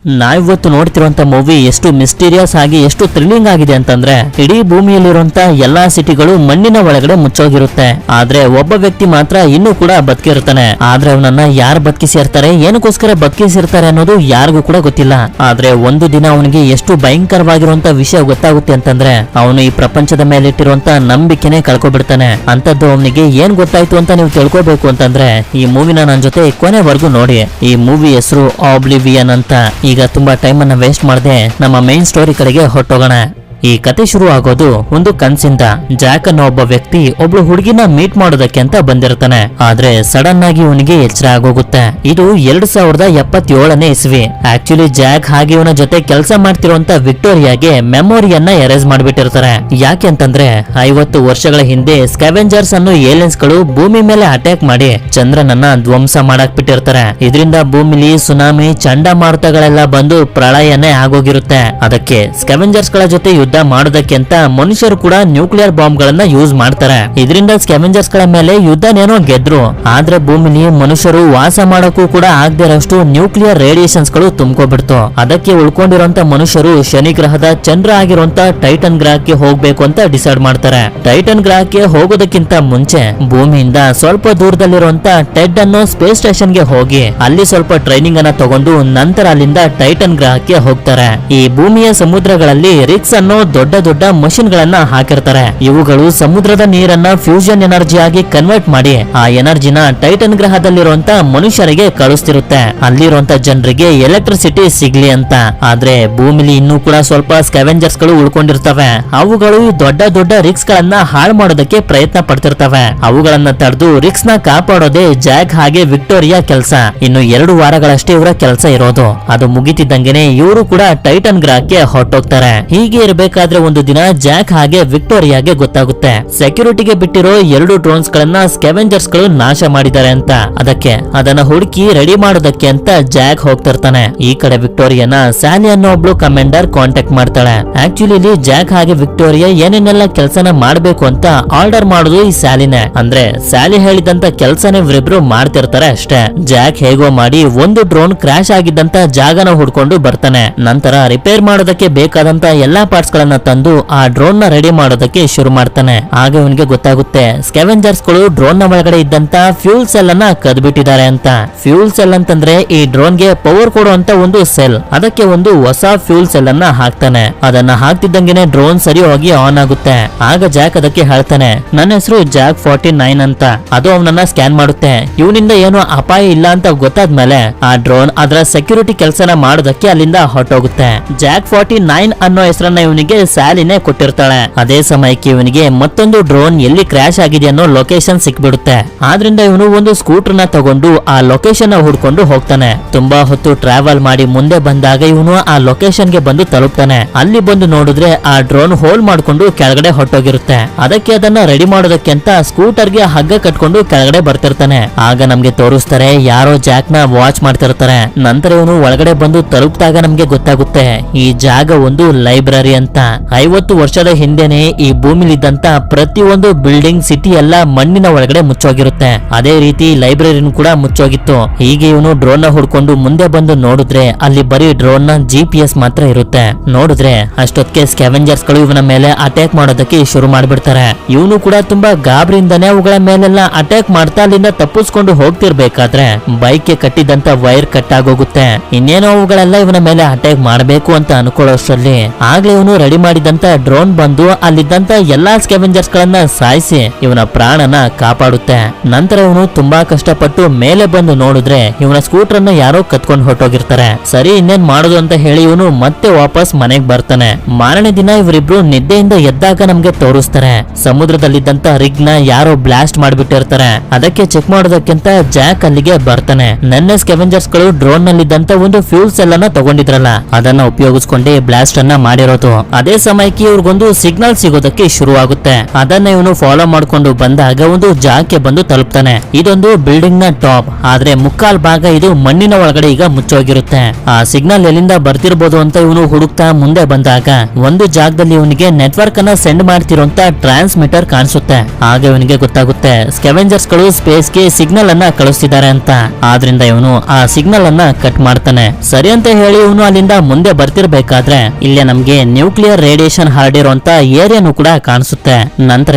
ನಾವಿವತ್ತು ನೋಡ್ತಿರುವಂತ ಮೂವಿ ಎಷ್ಟು ಮಿಸ್ಟೀರಿಯಸ್ ಆಗಿ ಎಷ್ಟು ಥ್ರಿಲ್ಲಿಂಗ್ ಆಗಿದೆ ಅಂತಂದ್ರೆ ಇಡೀ ಭೂಮಿಯಲ್ಲಿರುವಂತ ಎಲ್ಲಾ ಸಿಟಿಗಳು ಮಣ್ಣಿನ ಒಳಗಡೆ ಮುಚ್ಚೋಗಿರುತ್ತೆ. ಆದ್ರೆ ಒಬ್ಬ ವ್ಯಕ್ತಿ ಮಾತ್ರ ಇನ್ನೂ ಕೂಡ ಬದುಕಿರ್ತಾನೆ. ಆದ್ರೆ ಅವನನ್ನ ಯಾರು ಬದುಕಿಸಿರ್ತಾರೆ, ಏನಕ್ಕೋಸ್ಕರ ಬದುಕಿಸಿರ್ತಾರೆ ಅನ್ನೋದು ಯಾರಿಗೂ ಕೂಡ ಗೊತ್ತಿಲ್ಲ. ಆದ್ರೆ ಒಂದು ದಿನ ಅವನಿಗೆ ಎಷ್ಟು ಭಯಂಕರವಾಗಿರುವಂತ ವಿಷಯ ಗೊತ್ತಾಗುತ್ತೆ ಅಂತಂದ್ರೆ ಅವನು ಈ ಪ್ರಪಂಚದ ಮೇಲೆ ಇಟ್ಟಿರುವಂತ ನಂಬಿಕೆನೆ ಕಳ್ಕೊಬಿಡ್ತಾನೆ. ಅಂತದ್ದು ಅವನಿಗೆ ಏನ್ ಗೊತ್ತಾಯ್ತು ಅಂತ ನೀವು ತಿಳ್ಕೊಬೇಕು ಅಂತಂದ್ರೆ ಈ ಮೂವಿನ ನನ್ನ ಜೊತೆ ಕೊನೆವರೆಗೂ ನೋಡಿ. ಈ ಮೂವಿ ಹೆಸರು ಆಬ್ಲಿವಿಯನ್ ಅಂತ. ಈಗ ತುಂಬಾ ಟೈಮ್ ಅನ್ನ ವೇಸ್ಟ್ ಮಾಡದೆ ನಮ್ಮ ಮೇನ್ ಸ್ಟೋರಿ ಕಡೆಗೆ ಹೊರಟೋಗೋಣ. ಈ ಕತೆ ಶುರು ಆಗೋದು ಒಂದು ಕನ್ಸಿಂದ. ಜಾಕ್ ಅನ್ನೋ ಒಬ್ಬ ವ್ಯಕ್ತಿ ಒಬ್ಳು ಹುಡುಗಿನ ಮೀಟ್ ಮಾಡೋದಕ್ಕೆ ಅಂತ ಬಂದಿರ್ತಾನೆ. ಆದ್ರೆ ಸಡನ್ ಆಗಿ ಇವನಿಗೆ ಎಚ್ಚರ ಆಗೋಗುತ್ತೆ. ಇದು 2077ನೇ ಇಸ್ವಿ. ಆಕ್ಚುಲಿ ಜಾಕ್ ಹಾಗೆ ಇವನ ಜೊತೆ ಕೆಲಸ ಮಾಡ್ತಿರುವಂತ ವಿಕ್ಟೋರಿಯಾಗೆ ಮೆಮೊರಿಯನ್ನ ಎರೇಸ್ ಮಾಡ್ಬಿಟ್ಟಿರ್ತಾರೆ. ಯಾಕೆ ಅಂತಂದ್ರೆ 50 ವರ್ಷಗಳ ಹಿಂದೆ ಸ್ಕ್ಯಾವೆಂಜರ್ಸ್ ಅನ್ನೋ ಏಲಿಯನ್ಸ್ ಗಳು ಭೂಮಿ ಮೇಲೆ ಅಟ್ಯಾಕ್ ಮಾಡಿ ಚಂದ್ರನನ್ನ ಧ್ವಂಸ ಮಾಡಕ್ ಬಿಟ್ಟಿರ್ತಾರೆ. ಇದರಿಂದ ಭೂಮಿಲಿ ಸುನಾಮಿ, ಚಂಡಮಾರುತಗಳೆಲ್ಲ ಬಂದು ಪ್ರಳಯನೇ ಆಗೋಗಿರುತ್ತೆ. ಅದಕ್ಕೆ ಸ್ಕ್ಯಾವೆಂಜರ್ಸ್ ಗಳ ಜೊತೆ ಯುದ್ಧ ಮಾಡೋದಕ್ಕೆ ಅಂತ ಮನುಷ್ಯರು ಕೂಡ ನ್ಯೂಕ್ಲಿಯರ್ ಬಾಂಬ್ ಗಳನ್ನ ಯೂಸ್ ಮಾಡ್ತಾರೆ. ಇದರಿಂದ ಸ್ಕ್ಯಾವೆಂಜರ್ಸ್ ಗಳ ಮೇಲೆ ಯುದ್ಧನೇನೋ ಗೆದ್ರು. ಆದ್ರೆ ಭೂಮಿಲಿ ಮನುಷ್ಯರು ವಾಸ ಮಾಡೋಕ್ಕೂ ಕೂಡ ಆಗದೆ ಇರೋಷ್ಟು ನ್ಯೂಕ್ಲಿಯರ್ ರೇಡಿಯೇಷನ್ಸ್ ಗಳು ತುಂಬ್ಕೊಬಿಡ್ತು. ಅದಕ್ಕೆ ಉಳ್ಕೊಂಡಿರುವಂತ ಮನುಷ್ಯರು ಶನಿ ಗ್ರಹದ ಚಂದ್ರ ಆಗಿರುವಂತ ಟೈಟನ್ ಗ್ರಹಕ್ಕೆ ಹೋಗ್ಬೇಕು ಅಂತ ಡಿಸೈಡ್ ಮಾಡ್ತಾರೆ. ಟೈಟನ್ ಗ್ರಹಕ್ಕೆ ಹೋಗೋದಕ್ಕಿಂತ ಮುಂಚೆ ಭೂಮಿಯಿಂದ ಸ್ವಲ್ಪ ದೂರದಲ್ಲಿರುವಂತ ಟೆಡ್ ಅನ್ನೋ ಸ್ಪೇಸ್ ಸ್ಟೇಷನ್ ಗೆ ಹೋಗಿ ಅಲ್ಲಿ ಸ್ವಲ್ಪ ಟ್ರೈನಿಂಗ್ ಅನ್ನ ತಗೊಂಡು ನಂತರ ಅಲ್ಲಿಂದ ಟೈಟನ್ ಗ್ರಹಕ್ಕೆ ಹೋಗ್ತಾರೆ. ಈ ಭೂಮಿಯ ಸಮುದ್ರಗಳಲ್ಲಿ ರಿಕ್ಸ್ ಅನ್ನೋ ದೊಡ್ಡ ದೊಡ್ಡ ಮಷಿನ್ ಗಳನ್ನ ಹಾಕಿರ್ತಾರೆ. ಇವುಗಳು ಸಮುದ್ರದ ನೀರನ್ನ ಫ್ಯೂಷನ್ ಎನರ್ಜಿ ಆಗಿ ಕನ್ವರ್ಟ್ ಮಾಡಿ ಆ ಎನರ್ಜಿನ ಟೈಟನ್ ಗ್ರಹದಲ್ಲಿರುವಂತ ಮನುಷ್ಯರಿಗೆ ಕಳಿಸ್ತಿರುತ್ತೆ. ಅಲ್ಲಿರುವಂತ ಜನರಿಗೆ ಎಲೆಕ್ಟ್ರಿಸಿಟಿ ಸಿಗ್ಲಿ ಅಂತ. ಆದ್ರೆ ಭೂಮಿಲಿ ಇನ್ನೂ ಕೂಡ ಸ್ವಲ್ಪ ಸ್ಕ್ಯಾವೆಂಜರ್ಸ್ ಗಳು ಉಳ್ಕೊಂಡಿರ್ತವೆ. ಅವುಗಳು ದೊಡ್ಡ ದೊಡ್ಡ ರಿಕ್ಸ್ ಗಳನ್ನ ಹಾಳು ಮಾಡೋದಕ್ಕೆ ಪ್ರಯತ್ನ ಪಡ್ತಿರ್ತವೆ. ಅವುಗಳನ್ನ ತಡೆದು ರಿಕ್ಸ್ ನ ಕಾಪಾಡೋದೇ ಜಾಕ್ ಹಾಗೆ ವಿಕ್ಟೋರಿಯಾ ಕೆಲಸ. ಇನ್ನು 2 ವಾರಗಳಷ್ಟೇ ಇವರ ಕೆಲಸ ಇರೋದು. ಅದು ಮುಗಿತಿದ್ದಂಗೆನೆ ಇವರು ಕೂಡ ಟೈಟನ್ ಗ್ರಹಕ್ಕೆ ಹೊರಟೋಗ್ತಾರೆ. ಹೀಗೆ ಇರಬೇಕಾದ್ರೆ ಒಂದು ದಿನ ಜಾಕ್ ಹಾಗೆ ವಿಕ್ಟೋರಿಯಾಗೆ ಗೊತ್ತಾಗುತ್ತೆ ಸೆಕ್ಯೂರಿಟಿಗೆ ಬಿಟ್ಟಿರೋ 2 ಡ್ರೋನ್ಸ್ ಗಳನ್ನ ಸ್ಕ್ಯಾವೆಂಜರ್ಸ್ ಗಳು ನಾಶ ಮಾಡಿದ್ದಾರೆ ಅಂತ. ಅದಕ್ಕೆ ಅದನ್ನ ಹುಡುಕಿ ರೆಡಿ ಮಾಡೋದಕ್ಕೆ ಅಂತ ಜಾಕ್ ಹೋಗ್ತಿರ್ತಾನೆ. ಈ ಕಡೆ ವಿಕ್ಟೋರಿಯಾನ ಸ್ಯಾಲಿ ಅನ್ನೋ ಒಬ್ಳು ಕಮಾಂಡರ್ ಕಾಂಟ್ಯಾಕ್ಟ್ ಮಾಡ್ತಾಳೆ. ಆಕ್ಚುಲಿ ಇಲ್ಲಿ ಜಾಕ್ ಹಾಗೆ ವಿಕ್ಟೋರಿಯಾ ಏನೇನೆಲ್ಲ ಕೆಲಸನ ಮಾಡ್ಬೇಕು ಅಂತ ಆರ್ಡರ್ ಮಾಡೋದು ಈ ಸ್ಯಾಲಿನೇ. ಅಂದ್ರೆ ಸ್ಯಾಲಿ ಹೇಳಿದಂತ ಕೆಲಸನೇ ಇವರಿಬ್ರು ಮಾಡ್ತಿರ್ತಾರೆ ಅಷ್ಟೇ. ಜಾಕ್ ಹೇಗೋ ಮಾಡಿ ಒಂದು ಡ್ರೋನ್ ಕ್ರಾಶ್ ಆಗಿದ್ದಂತ ಜಾಗನ ಹುಡ್ಕೊಂಡು ಬರ್ತಾನೆ. ನಂತರ ರಿಪೇರ್ ಮಾಡೋದಕ್ಕೆ ಬೇಕಾದಂತ ಎಲ್ಲಾ ಪಾರ್ಟ್ಸ್ ಗಳನ್ನ ತಂದು ಆ ಡ್ರೋನ್ ನ ರೆಡಿ ಮಾಡೋದಕ್ಕೆ ಶುರು ಮಾಡ್ತಾನೆ. ಆಗ ಇವನಿಗೆ ಗೊತ್ತಾಗುತ್ತೆ ಸ್ಕ್ಯಾವೆಂಜರ್ಸ್ ಗಳು ಡ್ರೋನ್ ನ ಒಳಗಡೆ ಇದ್ದಂತ ಫ್ಯೂಲ್ ಸೆಲ್ ಅನ್ನ ಕದ್ಬಿಟ್ಟಿದ್ದಾರೆ ಅಂತ. ಫ್ಯೂಲ್ ಸೆಲ್ ಅಂತಂದ್ರೆ ಈ ಡ್ರೋನ್ ಗೆ ಪವರ್ ಕೊಡುವಂತ ಒಂದು ಸೆಲ್. ಅದಕ್ಕೆ ಒಂದು ಹೊಸ ಫ್ಯೂಲ್ ಸೆಲ್ ಅನ್ನ ಹಾಕ್ತಾನೆ. ಅದನ್ನ ಹಾಕ್ತಿದ್ದಂಗೆನೆ ಡ್ರೋನ್ ಸರಿ ಹೋಗಿ ಆನ್ ಆಗುತ್ತೆ. ಆಗ ಜಾಕ್ ಅದಕ್ಕೆ ಹೇಳ್ತಾನೆ, ನನ್ನ ಹೆಸರು ಜಾಕ್ 49 ಅಂತ. ಅದು ಅವನನ್ನ ಸ್ಕ್ಯಾನ್ ಮಾಡುತ್ತೆ. ಇವನಿಂದ ಏನು ಅಪಾಯ ಇಲ್ಲ ಅಂತ ಗೊತ್ತಾದ್ಮೇಲೆ ಆ ಡ್ರೋನ್ ಅದರ ಸೆಕ್ಯೂರಿಟಿ ಕೆಲಸನ ಮಾಡೋದಕ್ಕೆ ಅಲ್ಲಿಂದ ಹೊರಟೋಗುತ್ತೆ. ಜಾಕ್ 49 ಅನ್ನೋ ಹೆಸರನ್ನ ಇವನಿಗೆ ಸ್ಯಾಲಿನೇ ಕೊಟ್ಟಿರ್ತಾಳೆ. ಅದೇ ಸಮಯಕ್ಕೆ ಇವನಿಗೆ ಮತ್ತೊಂದು ಡ್ರೋನ್ ಎಲ್ಲಿ ಕ್ರಾಶ್ ಆಗಿದೆ ಅನ್ನೋ ಲೊಕೇಶನ್ ಸಿಕ್ಬಿಡುತ್ತೆ. ಆದ್ರಿಂದ ಇವನು ಒಂದು ಸ್ಕೂಟರ್ ನ ತಗೊಂಡು ಆ ಲೊಕೇಶನ್ ಹುಡ್ಕೊಂಡು ಹೋಗ್ತಾನೆ. ತುಂಬಾ ಹೊತ್ತು ಟ್ರಾವೆಲ್ ಮಾಡಿ ಮುಂದೆ ಬಂದಾಗ ಇವನು ಆ ಲೊಕೇಶನ್ ಗೆ ಬಂದು ತಲುಪ್ತಾನೆ. ಅಲ್ಲಿ ಬಂದು ನೋಡಿದ್ರೆ ಆ ಡ್ರೋನ್ ಹೋಲ್ ಮಾಡ್ಕೊಂಡು ಕೆಳಗಡೆ ಹೊಟ್ಟೋಗಿರುತ್ತೆ. ಅದಕ್ಕೆ ಅದನ್ನ ರೆಡಿ ಮಾಡೋದಕ್ಕೆ ಅಂತ ಸ್ಕೂಟರ್ ಗೆ ಹಗ್ಗ ಕಟ್ಕೊಂಡು ಕೆಳಗಡೆ ಬರ್ತಿರ್ತಾನೆ. ಆಗ ನಮ್ಗೆ ತೋರಿಸ್ತಾರೆ ಯಾರೋ ಜಾಕ್ ನ ವಾಚ್ ಮಾಡ್ತಿರ್ತಾರೆ. ನಂತರ ಇವನು ಒಳಗಡೆ ಬಂದು ತಲುಪಿದಾಗ ನಮ್ಗೆ ಗೊತ್ತಾಗುತ್ತೆ ಈ ಜಾಗ ಒಂದು ಲೈಬ್ರರಿ ಅಂತ. 50 ವರ್ಷದ ಹಿಂದೆನೆ ಈ ಭೂಮಿಲಿದ್ದಂತ ಪ್ರತಿಯೊಂದು ಬಿಲ್ಡಿಂಗ್, ಸಿಟಿ ಎಲ್ಲ ಮಣ್ಣಿನ ಒಳಗಡೆ ಮುಚ್ಚೋಗಿರುತ್ತೆ. ಅದೇ ರೀತಿ ಲೈಬ್ರರಿನೂ ಕೂಡ ಮುಚ್ಚೋಗಿತ್ತು. ಹೀಗೆ ಇವನು ಡ್ರೋನ್ ನ ಹುಡ್ಕೊಂಡು ಮುಂದೆ ಬಂದು ನೋಡಿದ್ರೆ ಅಲ್ಲಿ ಬರೀ ಡ್ರೋನ್ ನ GPS ಮಾತ್ರ ಇರುತ್ತೆ. ನೋಡಿದ್ರೆ ಅಷ್ಟೊತ್ತಿಗೆ ಸ್ಕ್ಯಾವೆಂಜರ್ಸ್ ಗಳು ಇವನ ಮೇಲೆ ಅಟ್ಯಾಕ್ ಮಾಡೋದಕ್ಕೆ ಶುರು ಮಾಡ್ಬಿಡ್ತಾರೆ. ಇವನು ಕೂಡ ತುಂಬಾ ಗಾಬರಿಯಿಂದಾನೆ ಅವುಗಳ ಮೇಲೆಲ್ಲ ಅಟ್ಯಾಕ್ ಮಾಡ್ತಾ ಅಲ್ಲಿಂದ ತಪ್ಪಿಸ್ಕೊಂಡು ಹೋಗ್ತಿರ್ಬೇಕಾದ್ರೆ ಬೈಕ್ ಗೆ ಕಟ್ಟಿದಂತ ವೈರ್ ಕಟ್ ಆಗೋಗುತ್ತೆ. ಇನ್ನೇನೋ ಅವುಗಳೆಲ್ಲ ಇವನ ಮೇಲೆ ಅಟ್ಯಾಕ್ ಮಾಡಬೇಕು ಅಂತ ಅನ್ಕೊಳ್ಳೋಷ್ಟರಲ್ಲಿ ಆಗ್ಲೇ ಇವನು ರೆಡಿ ಮಾಡಿದಂತ ಡ್ರೋನ್ ಬಂದು ಅಲ್ಲಿದ್ದಂತ ಎಲ್ಲಾ ಸ್ಕ್ಯಾವೆಂಜರ್ಸ್ ಗಳನ್ನ ಸಾಯಿಸಿ ಇವನ ಪ್ರಾಣನ ಕಾಪಾಡುತ್ತೆ. ನಂತರ ಇವನು ತುಂಬಾ ಕಷ್ಟಪಟ್ಟು ಮೇಲೆ ಬಂದು ನೋಡಿದ್ರೆ ಇವನ ಸ್ಕೂಟರ್ ಅನ್ನ ಯಾರೋ ಕತ್ಕೊಂಡು ಹೊರಟೋಗಿರ್ತಾರೆ. ಸರಿ ಇನ್ನೇನ್ ಮಾಡೋದು ಅಂತ ಹೇಳಿ ಇವನು ಮತ್ತೆ ವಾಪಸ್ ಮನೆಗ್ ಬರ್ತಾನೆ. ಮಾರನೇ ದಿನ ಇವರಿಬ್ರು ನಿದ್ದೆಯಿಂದ ಎದ್ದಾಗ ನಮ್ಗೆ ತೋರಿಸ್ತಾರೆ ಸಮುದ್ರದಲ್ಲಿದ್ದಂತ ರಿಗ್ ನ ಯಾರೋ ಬ್ಲಾಸ್ಟ್ ಮಾಡ್ಬಿಟ್ಟಿರ್ತಾರೆ. ಅದಕ್ಕೆ ಚೆಕ್ ಮಾಡೋದಕ್ಕಿಂತ ಜಾಕ್ ಅಲ್ಲಿಗೆ ಬರ್ತಾನೆ. ನನ್ನ ಸ್ಕ್ಯಾವೆಂಜರ್ಸ್ ಗಳು ಡ್ರೋನ್ ನಲ್ಲಿದ್ದಂತ ಒಂದು ಫ್ಯೂಲ್ ಸೆಲ್ ಅನ್ನ ತಗೊಂಡಿದ್ರಲ್ಲ ಅದನ್ನ ಉಪಯೋಗಿಸ್ಕೊಂಡೆ ಬ್ಲಾಸ್ಟ್ ಅನ್ನ ಮಾಡಿರೋದು. ಅದೇ ಸಮಯಕ್ಕೆ ಇವ್ರಿಗೊಂದು ಸಿಗ್ನಲ್ ಸಿಗೋದಕ್ಕೆ ಶುರುವಾಗುತ್ತೆ. ಅದನ್ನ ಇವನು ಫಾಲೋ ಮಾಡ್ಕೊಂಡು ಬಂದಾಗ ಒಂದು ಜಾಗಕ್ಕೆ ಬಂದು ತಲುಪ್ತಾನೆ. ಇದೊಂದು ಬಿಲ್ಡಿಂಗ್ ನ ಟಾಪ್, ಆದ್ರೆ ಮುಕ್ಕಾಲ್ ಭಾಗ ಇದು ಮಣ್ಣಿನ ಒಳಗಡೆ ಈಗ ಮುಚ್ಚೋಗಿರುತ್ತೆ. ಆ ಸಿಗ್ನಲ್ ಎಲ್ಲಿಂದ ಬರ್ತಿರ್ಬೋದು ಅಂತ ಇವನು ಹುಡುಕ್ತಾ ಮುಂದೆ ಬಂದಾಗ ಒಂದು ಜಾಗದಲ್ಲಿ ಇವನಿಗೆ ನೆಟ್ವರ್ಕ್ ಅನ್ನ ಸೆಂಡ್ ಮಾಡ್ತಿರುವಂತ ಟ್ರಾನ್ಸ್ಮಿಟರ್ ಕಾಣಿಸುತ್ತೆ. ಆಗ ಇವನಿಗೆ ಗೊತ್ತಾಗುತ್ತೆ ಸ್ಕೆವೆಂಜರ್ಸ್ ಗಳು ಸ್ಪೇಸ್ ಗೆ ಸಿಗ್ನಲ್ ಅನ್ನ ಕಳಿಸ್ತಿದ್ದಾರೆ ಅಂತ. ಆದ್ರಿಂದ ಇವನು ಆ ಸಿಗ್ನಲ್ ಅನ್ನ ಕಟ್ ಮಾಡ್ತಾನೆ. ಸರಿ ಅಂತ ಹೇಳಿ ಇವನು ಅಲ್ಲಿಂದ ಮುಂದೆ ಬರ್ತಿರ್ಬೇಕಾದ್ರೆ ಇಲ್ಲೇ ನಮ್ಗೆ ನ್ಯೂಕ್ಲಿಯರ್ ರೇಡಿಯೇಷನ್ ಹರಡಿರುವಂತ ಏರಿಯಾನು ಕೂಡ ಕಾಣಿಸುತ್ತೆ. ನಂತರ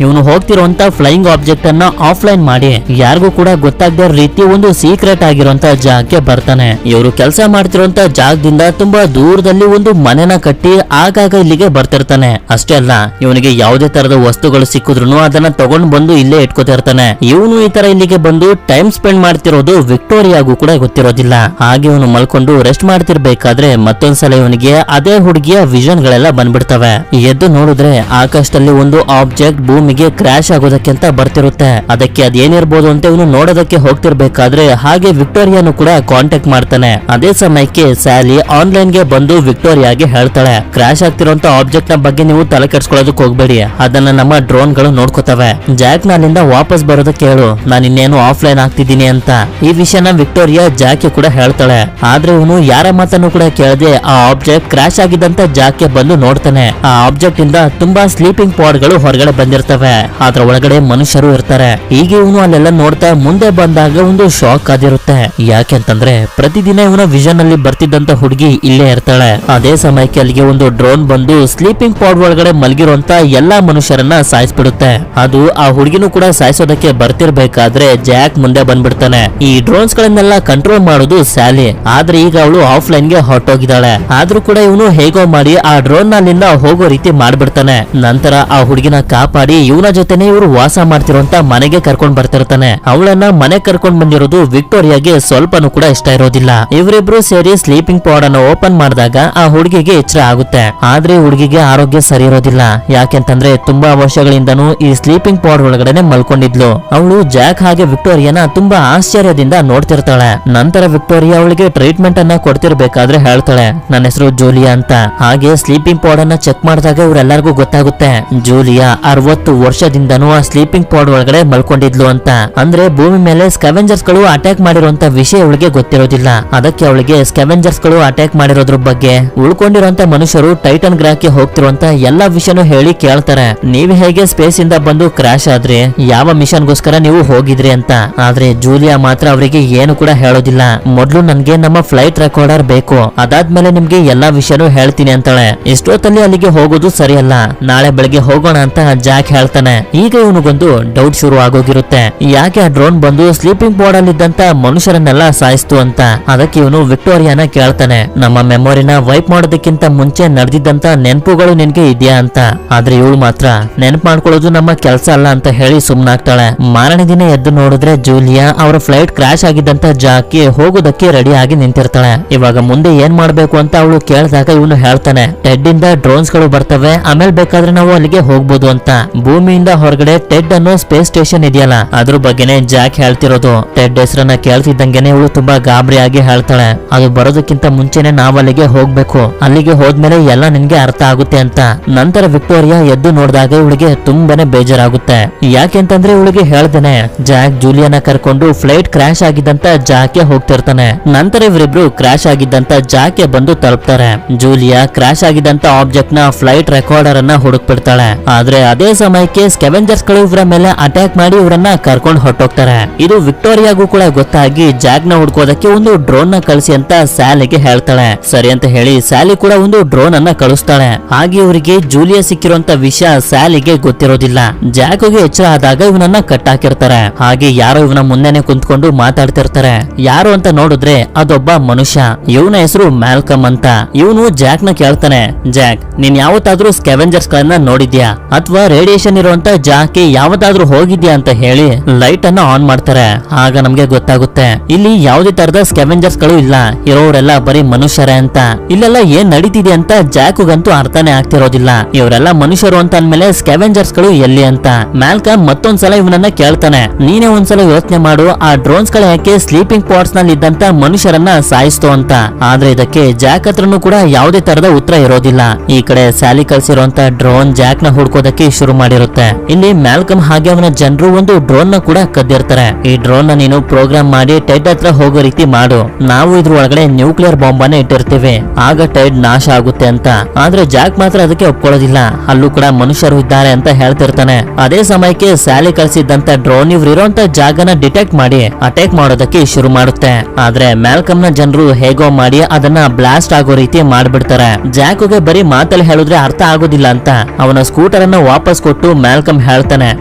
ಇವನು ಹೋಗ್ತಿರುವಂತ ಫ್ಲೈಯಿಂಗ್ ಆಬ್ಜೆಕ್ಟ್ ಅನ್ನ ಆಫ್ಲೈನ್ ಮಾಡಿ ಯಾರಿಗೂ ಕೂಡ ಗೊತ್ತಾಗದ ರೀತಿ ಒಂದು ಸೀಕ್ರೆಟ್ ಆಗಿರುವಂತ ಜಾಗಕ್ಕೆ ಬರ್ತಾನೆ. ಇವರು ಕೆಲಸ ಮಾಡ್ತಿರುವಂತ ಜಾಗದಿಂದ ತುಂಬಾ ದೂರದಲ್ಲಿ ಒಂದು ಮನೆನ ಕಟ್ಟಿ ಆಗಾಗ ಇಲ್ಲಿಗೆ ಬರ್ತಿರ್ತಾನೆ. ಅಷ್ಟೇ ಅಲ್ಲ, ಇವನಿಗೆ ಯಾವುದೇ ತರದ ವಸ್ತುಗಳು ಸಿಕ್ಕಿದ್ರು ಅದನ್ನ ತಗೊಂಡ್ ಬಂದು ಇಲ್ಲೇ ಇಟ್ಕೋತಿರ್ತಾನೆ. ಇವನು ಈ ತರ ಇಲ್ಲಿಗೆ ಬಂದು ಟೈಮ್ ಸ್ಪೆಂಡ್ ಮಾಡ್ತಿರೋದು ವಿಕ್ಟೋರಿಯಾಗೂ ಕೂಡ ಗೊತ್ತಿರೋದಿಲ್ಲ. ಹಾಗೆ ಇವನು ಮಲ್ಕೊಂಡು ರೆಸ್ಟ್ ಮಾಡ್ತಿರ್ಬೇಕಾದ್ರೆ ಮತ್ತೊಂದ್ಸಲ ಇವನಿಗೆ ಅದೇ ಹುಡುಗಿಯ ವಿಷನ್ ಗಳೆಲ್ಲ ಬಂದ್ಬಿಡ್ತವೆ. ಎದ್ದು ನೋಡಿದ್ರೆ ಆಕಾಶದಲ್ಲಿ ಒಂದು ಆಬ್ಜೆಕ್ಟ್ ಭೂಮಿಗೆ ಕ್ರಾಶ್ ಆಗೋದಕ್ಕೆ ಅಂತ ಬರ್ತಿರುತ್ತೆ. ಅದಕ್ಕೆ ಅದೇನಿರ್ಬೋದು ಅಂತ ಇವನು ನೋಡೋದಕ್ಕೆ ಹೋಗ್ತಿರ್ಬೇಕಾದ್ರೆ ಹಾಗೆ ವಿಕ್ಟೋರಿಯಾನು ಕೂಡ ಕಾಂಟ್ಯಾಕ್ಟ್ ಮಾಡ್ತಾನೆ. ಅದೇ ಸಮಯಕ್ಕೆ ಸ್ಯಾಲಿ ಆನ್ಲೈನ್ ಗೆ ಬಂದು ವಿಕ್ಟೋರಿಯಾಗೆ ಹೇಳ್ತಾಳೆ, ಕ್ರಾಶ್ ಆಗ್ತಿರುವಂತ ಆಬ್ಜೆಕ್ಟ್ ನ ಬಗ್ಗೆ ನೀವು ತಲೆ ಕೆಡ್ಸ್ಕೊಳ್ಳೋದಕ್ಕೆ ಹೋಗ್ಬೇಡಿ, ಅದನ್ನ ನಮ್ಮ ಡ್ರೋನ್ ಗಳು ನೋಡ್ಕೋತವೆ. ಜಾಕ್ ಅಲ್ಲಿಂದ ವಾಪಸ್ ಬರೋದಕ್ಕೆ ಹೇಳು, ನಾನು ಇನ್ನೇನು ಆಫ್ಲೈನ್ ಆಗ್ತಿದ್ದೀನಿ ಅಂತ. ಈ ವಿಷಯನ ವಿಕ್ಟೋರಿಯಾ ಜಾಕ್ ಕೂಡ ಹೇಳ್ತಾಳೆ. ಆದ್ರೆ ಇವನು ಯಾರ ಮಾತನ್ನು ಕೂಡ ಕೇಳದೆ ಆ ಆಬ್ಜೆಕ್ಟ್ ಕ್ರಾಶ್ ಆಗಿದ್ದಂತ ಜಾಕ್ ಬಂದು ನೋಡ್ತಾನೆ. ಆ ಆಬ್ಜೆಕ್ಟ್ ಇಂದ ತುಂಬಾ ಸ್ಲೀಪಿಂಗ್ ಪಾಡ್ ಗಳು ಹೊರಗಡೆ ಬಂದಿರ್ತವೆ. ಅದ್ರ ಒಳಗಡೆ ಮನುಷ್ಯರು ಇರ್ತಾರೆ. ಈಗ ಇವನು ಅಲ್ಲೆಲ್ಲ ನೋಡ್ತಾ ಮುಂದೆ ಬಂದಾಗ ಒಂದು ಶಾಕ್ ಆಗಿರುತ್ತೆ. ಯಾಕೆಂತಂದ್ರೆ ಪ್ರತಿದಿನ ಇವನ ವಿಷನ್ ಅಲ್ಲಿ ಬರ್ತಿದ್ದಂತ ಹುಡುಗಿ ಇಲ್ಲೇ ಇರ್ತಾಳೆ. ಅದೇ ಸಮಯಕ್ಕೆ ಅಲ್ಲಿಗೆ ಒಂದು ಡ್ರೋನ್ ಬಂದು ಸ್ಲೀಪಿಂಗ್ ಪಾಡ್ ಒಳಗಡೆ ಮಲಗಿರುವಂತ ಎಲ್ಲಾ ಮನುಷ್ಯರನ್ನ ಸಾಯಿಸ್ಬಿಡುತ್ತೆ. ಅದು ಆ ಹುಡುಗಿನೂ ಕೂಡ ಸಾಯಿಸೋದಕ್ಕೆ ಬರ್ತಿರ್ಬೇಕಾದ್ರೆ ಜಾಕ್ ಮುಂದೆ ಬಂದ್ಬಿಡ್ತಾನೆ. ಈ ಡ್ರೋನ್ಸ್ ಗಳನ್ನೆಲ್ಲ ಕಂಟ್ರೋಲ್ ಮಾಡೋದು ಸ್ಯಾಲಿ. ಆದ್ರೆ ಈಗ ಅವಳು ಆಫ್ಲೈನ್ ಗೆ ಹೊರಟೋಗಿದ್ದಾಳೆ. ಆದ್ರೂ ಕೂಡ ಇವನು ಹೇಗೋ ಮಾಡಿ ಆ ಡ್ರೋನ್ ನಲ್ಲಿಂದ ಹೋಗೋ ರೀತಿ ಮಾಡ್ಬಿಡ್ತಾನೆ. ನಂತರ ಆ ಹುಡುಗಿನ ಕಾಪಾಡಿ ಇವನ ಜೊತೆನೆ ಇವರು ವಾಸ ಮಾಡ್ತಿರುವಂತ ಮನೆಗೆ ಕರ್ಕೊಂಡ್ ಬರ್ತಿರ್ತಾನೆ. ಅವಳನ್ನ ಮನೆ ಕರ್ಕೊಂಡ್ ಬಂದಿರೋದು ವಿಕ್ಟೋರಿಯಾಗೆ ಸ್ವಲ್ಪನೂ ಕೂಡ ಇಷ್ಟ ಇರೋದಿಲ್ಲ. ಇವರಿಬ್ರು ಸೇರಿ ಸ್ಲೀಪಿಂಗ್ ಪಾಡ್ ಅನ್ನು ಓಪನ್ ಮಾಡಿದಾಗ ಆ ಹುಡುಗಿಗೆ ಎಚ್ಚರ ಆಗುತ್ತೆ. ಆದ್ರೆ ಹುಡುಗಿಗೆ ಆರೋಗ್ಯ ಸರಿ ಇರೋದಿಲ್ಲ. ಯಾಕೆಂತಂದ್ರೆ ತುಂಬಾ ವರ್ಷಗಳಿಂದನೂ ಈ ಸ್ಲೀಪಿಂಗ್ ಪಾಡ್ ಒಳಗಡೆ ಮಲ್ಕೊಂಡಿದ್ಲು. ಅವಳು ಜಾಕ್ ಹಾಗೆ ವಿಕ್ಟೋರಿಯಾನ ತುಂಬಾ ಆಶ್ಚರ್ಯದಿಂದ ನೋಡ್ತಿರ್ತಾಳೆ. ನಂತರ ವಿಕ್ಟೋರಿಯಾ ಅವಳಿಗೆ ಟ್ರೀಟ್ಮೆಂಟ್ ಅನ್ನ ಕೊಡ್ತಿರ್ಬೇಕಾದ್ರೆ ಹೇಳ್ತಾಳೆ, ನನ್ನ ಹೆಸರು ಜೂಲಿಯಾ ಅಂತ. ಹಾಗೆ ಸ್ಲೀಪಿಂಗ್ ಪಾಡ್ ಅನ್ನ ಚೆಕ್ ಮಾಡಿದಾಗ ಇವರೆಲ್ಲರಿಗೂ ಗೊತ್ತಾಗುತ್ತೆ ಜೂಲಿಯಾ 60 ವರ್ಷದಿಂದನೂ ಆ ಸ್ಲೀಪಿಂಗ್ ಪಾಡ್ ಒಳಗಡೆ ಮಲ್ಕೊಂಡಿದ್ಲು ಅಂತ. ಅಂದ್ರೆ ಭೂಮಿ ಮೇಲೆ ಸ್ಕ್ಯಾವೆಂಜರ್ಸ್ ಗಳು ಅಟ್ಯಾಕ್ ಮಾಡಿರುವಂತ ವಿಷಯ ಅವಳಿಗೆ ಗೊತ್ತಿರೋದಿಲ್ಲ. ಅದಕ್ಕೆ ಅವಳಿಗೆ ಸ್ಕ್ಯಾವೆಂಜರ್ಸ್ ಗಳು ಅಟ್ಯಾಕ್ ಮಾಡಿರೋದ್ರ ಬಗ್ಗೆ ಉಳ್ಕೊಂಡಿರುವಂತ ಮನುಷ್ಯರು ಟೈಟನ್ ಗ್ರಹಕ್ಕೆ ಹೋಗ್ತಿರುವಂತ ಎಲ್ಲಾ ವಿಷಯನೂ ಹೇಳಿ ಕೇಳ್ತಾರೆ. ನೀವು ಹೇಗೆ ಸ್ಪೇಸ್ ಇಂದ ಬಂದು ಕ್ರಾಶ್ ಆದ್ರೆ ಯಾವ ಮಿಷನ್ ಗೋಸ್ಕರ ನೀವು ಹೋಗಿದ್ರಿ ಅಂತ. ಆದ್ರೆ ಜೂಲಿಯಾ ಮಾತ್ರ ಅವರಿಗೆ ಏನು ಕೂಡ ಹೇಳೋದಿಲ್ಲ. ಮೊದ್ಲು ನನ್ಗೆ ನಮ್ಮ ಫ್ಲೈಟ್ ರೆಕಾರ್ಡರ್ ಬೇಕು, ಅದಾದ್ಮೇಲೆ ನಿಮ್ಗೆ ಎಲ್ಲಾ ವಿಷಯನೂ ಹೇಳ್ತೀನಿ ಅಂತಾಳೆ. ಇಷ್ಟೊತ್ತಲ್ಲಿ ಅಲ್ಲಿಗೆ ಹೋಗೋದು ಸರಿಯಲ್ಲ, ನಾಳೆ ಬೆಳಗ್ಗೆ ಹೋಗೋಣ ಅಂತ ಜಾಕ್ ಹೇಳ್ತಾನೆ. ಈಗ ಇವನಿಗೊಂದು ಡೌಟ್ ಶುರು ಆಗೋಗಿರುತ್ತೆ, ಯಾಕೆ ಆ ಡ್ರೋನ್ ಬಂದು ಸ್ಲೀಪಿಂಗ್ ಪಾಡ್ ಅಲ್ಲಿ ಇದ್ದಂತ ಮನುಷ್ಯರನ್ನೆಲ್ಲ ಸಾಯಿಸ್ತು ಅಂತ. ಅದಕ್ಕೆ ಇವನು ವಿಕ್ಟೋರಿಯಾನ ಕೇಳ್ತಾನೆ, ನಮ್ಮ ಮೆಮೊರಿನ ವೈಪ್ ಮಾಡೋದಕ್ಕಿಂತ ಮುಂಚೆ ನಡೆದಿದ್ದಂತ ನೆನಪುಗಳು ನಿನ್ಗೆ ಇದೆಯಾ ಅಂತ. ಆದ್ರೆ ಇವಳು ಮಾತ್ರ ನೆನಪು ಮಾಡ್ಕೊಳ್ಳೋದು ನಮ್ಮ ಕೆಲಸ ಅಲ್ಲ ಅಂತ ಹೇಳಿ ಸುಮ್ನಾಗ್ತಾಳೆ. ಮಾರನೇ ದಿನ ಎದ್ದು ನೋಡಿದ್ರೆ ಜೂಲಿಯಾ ಅವರ ಫ್ಲೈಟ್ ಕ್ರಾಶ್ ಆಗಿದ್ದಂತ ಜಾಗಕ್ಕೆ ಹೋಗೋದಕ್ಕೆ ರೆಡಿ ಆಗಿ ನಿಂತಿರ್ತಾಳೆ. ಇವಾಗ ಮುಂದೆ ಏನ್ ಮಾಡ್ಬೇಕು ಅಂತ ಅವಳು ಕೇಳಿದಾಗ ಇವನು ಹೇಳ್ತಾನೆ, ಟೆಡ್ ಇಂದ ಡ್ರೋನ್ಸ್ ಗಳು ಬರ್ತವೆ, ಆಮೇಲೆ ಬೇಕಾದ್ರೆ ನಾವು ಅಲ್ಲಿಗೆ ಹೋಗ್ಬೋದು ಅಂತ. ಭೂಮಿಯಿಂದ ಹೊರಗಡೆ ಟೆಡ್ ಅನ್ನೋ ಸ್ಪೇಸ್ ಸ್ಟೇಷನ್ ಇದೆಯಲ್ಲ ಅದ್ರ ಬಗ್ಗೆನೆ ಜಾಕ್ ಹೇಳ್ತಿರೋದು. ಟೆಡ್ ಹೆಸರನ್ನ ಕೇಳ್ತಿದ್ದಂಗೆನೆ ಇವಳು ತುಂಬಾ ಗಾಬರಿಯಾಗಿ ಹೇಳ್ತಾಳೆ, ಅದು ಬರೋದಕ್ಕಿಂತ ಮುಂಚೆನೆ ನಾವ್ ಅಲ್ಲಿಗೆ ಹೋಗ್ಬೇಕು, ಅಲ್ಲಿಗೆ ಹೋದ್ಮೇಲೆ ಎಲ್ಲ ನಿನ್ಗೆ ಅರ್ಥ ಆಗುತ್ತೆ ಅಂತ. ನಂತರ ವಿಕ್ಟೋರಿಯಾ ಎದ್ದು ನೋಡಿದಾಗ ಇವಳಿಗೆ ತುಂಬಾನೇ ಬೇಜಾರಾಗುತ್ತೆ. ಯಾಕೆಂತಂದ್ರೆ ಇವಳಿಗೆ ಹೇಳ್ದೇನೆ ಜಾಕ್ ಜೂಲಿಯಾನ ಕರ್ಕೊಂಡು ಫ್ಲೈಟ್ ಕ್ರಾಶ್ ಆಗಿದ್ದಂತ ಜಾಕ್ಗೆ ಹೋಗ್ತಿರ್ತಾನೆ. ನಂತರ ಇವರಿಬ್ರು ಕ್ರಾಶ್ ಆಗಿದ್ದಂತ ಜಾಕ್ಗೆ ಬಂದು ತಲುಪ್ತಾರೆ. ಜೂಲಿಯಾ ಕ್ರಾಶ್ ಆಗಿದ್ದಂತ ಆಬ್ಜೆಕ್ಟ್ ನ ಫ್ಲೈಟ್ ರೆಕಾರ್ಡರ್ ಅನ್ನ ಹುಡುಕ್ಬಿಡ್ತಾಳೆ. ಆದ್ರೆ ಅದೇ ಸಮಯಕ್ಕೆ ಸ್ಕ್ಯಾವೆಂಜರ್ಸ್ ಗಳು ಇವರ ಮೇಲೆ ಅಟ್ಯಾಕ್ ಮಾಡಿ ಇವರನ್ನ ಕರ್ಕೊಂಡು ಹೊರಟೋಗ್ತಾರೆ. ಇದು ವಿಕ್ಟೋರಿಯಾಗೂ ಕೂಡ ಗೊತ್ತಾಗಿ ಜಾಕ್ ನ ಹುಡ್ಕೋದಕ್ಕೆ ಒಂದು ಡ್ರೋನ್ ನ ಕಳಿಸಿ ಅಂತ ಸ್ಯಾಲಿಗೆ ಹೇಳ್ತಾಳೆ. ಸರಿ ಅಂತ ಹೇಳಿ ಸ್ಯಾಲಿ ಕೂಡ ಒಂದು ಡ್ರೋನ್ ಅನ್ನ ಕಳಿಸ್ತಾಳೆ. ಹಾಗೆ ಇವರಿಗೆ ಜೂಲಿಯಾ ಸಿಕ್ಕಿರುವಂತ ವಿಷಯ ಸ್ಯಾಲಿಗೆ ಗೊತ್ತಿರೋದಿಲ್ಲ. ಜಾಕ್ಗೆ ಎಚ್ಚರ ಆದಾಗ ಇವನನ್ನ ಕಟ್ಟಾಕಿರ್ತಾರೆ. ಹಾಗೆ ಯಾರೋ ಇವನ ಮುಂದೆನೆ ಕುಂತ್ಕೊಂಡು ಮಾತಾಡ್ತಿರ್ತಾರೆ. ಯಾರು ಅಂತ ನೋಡಿದ್ರೆ ಅದೊಬ್ಬ ಮನುಷ್ಯ. ಇವನ ಹೆಸರು ಮ್ಯಾಲ್ಕಮ್ ಅಂತ. ಇವನು ಜಾಕ್ ನ ಕೇಳ್ತಾನೆ, ಜಾಕ್ ನೀನ್ ಯಾವತ್ತಾದ್ರೂ ಸ್ಕ್ಯಾವೆಂಜರ್ಸ್ ಗಳನ್ನ ನೋಡಿದ್ಯಾ ಅಥವಾ ರೇಡಿಯೇಷನ್ ಇರುವಂತ ಜಾಕ್ಗೆ ಯಾವತ್ತಾದ್ರೂ ಹೋಗಿದ್ಯಾ ಅಂತ ಹೇಳಿ ಲೈಟ್ ಅನ್ನ ಆನ್ ಮಾಡ್ತಾರೆ. ಆಗ ನಮ್ಗೆ ಗೊತ್ತಾಗುತ್ತೆ ಇಲ್ಲಿ ಯಾವುದೇ ತರದ ಸ್ಕ್ಯಾವೆಂಜರ್ಸ್ ಗಳು ಇಲ್ಲ, ಇರೋರೆಲ್ಲ ಬರೀ ಮನುಷ್ಯರೇ ಅಂತ. ಇಲ್ಲೆಲ್ಲ ಏನ್ ನಡೀತಿದೆ ಅಂತ ಜಾಕ್ಗಂತೂ ಅರ್ಥನೇ ಆಗ್ತಿರೋದಿಲ್ಲ. ಇವರೆಲ್ಲ ಮನುಷ್ಯರು ಅಂತ ಅಂದ್ಮೇಲೆ ಸ್ಕ್ಯಾವೆಂಜರ್ಸ್ ಗಳು ಎಲ್ಲಿ ಅಂತ. ಮ್ಯಾಲ್ಕಮ್ ಮತ್ತೊಂದ್ಸಲ ಇವನನ್ನ ಕೇಳ್ತಾನೆ, ನೀನೇ ಒಂದ್ಸಲ ಯೋಚನೆ ಮಾಡು, ಆ ಡ್ರೋನ್ಸ್ ಗಳ ಯಾಕೆ ಸ್ಲೀಪಿಂಗ್ ಪಾಡ್ಸ್ ನಲ್ಲಿ ಇದ್ದಂತ ಮನುಷ್ಯರನ್ನ ಸಾಯಿಸ್ತು ಅಂತ. ಆದ್ರೆ ಇದಕ್ಕೆ ಜಾಕ್ ಹತ್ರನೂ ಕೂಡ ಯಾವುದೇ ತರದ ಉತ್ತರ ಇರೋದಿಲ್ಲ. ಈ ಕಡೆ ಸ್ಯಾಲಿ ಕಳ್ಸಿರುವಂತ ಡ್ರೋನ್ ಜಾಕ್ ನ ಹುಡ್ಕೋದಕ್ಕೆ ಶುರು ಮಾಡಿರುತ್ತೆ. ಇಲ್ಲಿ ಮ್ಯಾಲ್ಕಮ್ ಹಾಗೆ ಅವನ ಜನರು ಒಂದು ಡ್ರೋನ್ ನ ಕೂಡ ಕದ್ದಿರ್ತಾರೆ. ಈ ಡ್ರೋನ್ ನ ನೀನು ಪ್ರೋಗ್ರಾಮ್ ಮಾಡಿ ಟೆಡ್ ಹತ್ರ ಹೋಗೋ ರೀತಿ ಮಾಡು, ನಾವು ಇದ್ರ ಒಳಗಡೆ ನ್ಯೂಕ್ಲಿಯರ್ ಬಾಂಬ್ ಅನ್ನ ಇಟ್ಟಿರ್ತೀವಿ, ಆಗ ಟೆಡ್ ನಾಶ ಆಗುತ್ತೆ ಅಂತ. ಆದ್ರೆ ಜಾಕ್ ಮಾತ್ರ ಅದಕ್ಕೆ ಒಪ್ಕೊಳ್ಳೋದಿಲ್ಲ. ಅಲ್ಲೂ ಕೂಡ ಮನುಷ್ಯರು ಇದ್ದಾರೆ ಅಂತ ಹೇಳ್ತಿರ್ತಾನೆ. ಅದೇ ಸಮಯಕ್ಕೆ ಸ್ಯಾಲಿ ಕಳ್ಸಿದ್ದಂತ ಡ್ರೋನ್ ಇವ್ರು ಇರೋಂತ ಜಾಗನ ಡಿಟೆಕ್ಟ್ ಮಾಡಿ ಅಟ್ಯಾಕ್ ಮಾಡೋದಕ್ಕೆ ಶುರು ಮಾಡುತ್ತೆ. ಆದ್ರೆ ಮ್ಯಾಲ್ಕಮ್ ನ ಜನರು ಹೇಗೋ ಮಾಡಿ ಅದನ್ನ ಬ್ಲಾಸ್ಟ್ ಆಗೋ ರೀತಿ ಮಾಡ್ಬಿಡ್ತಾರೆ. ಜಾಕ್ಗೆ ಬರೀ ಮಾತಲ್ಲಿ ಹೇಳಿದ್ರೆ ಅರ್ಥ ಆಗೋದಿಲ್ಲ ಅಂತ ಅವನ ಸ್ಕೂಟರ್ ಅನ್ನ ವಾಪಸ್ ಕೊಟ್ಟು ಮ್ಯಾಲ್ಕಮ್ ಹೇಳ್ತಾನೆ,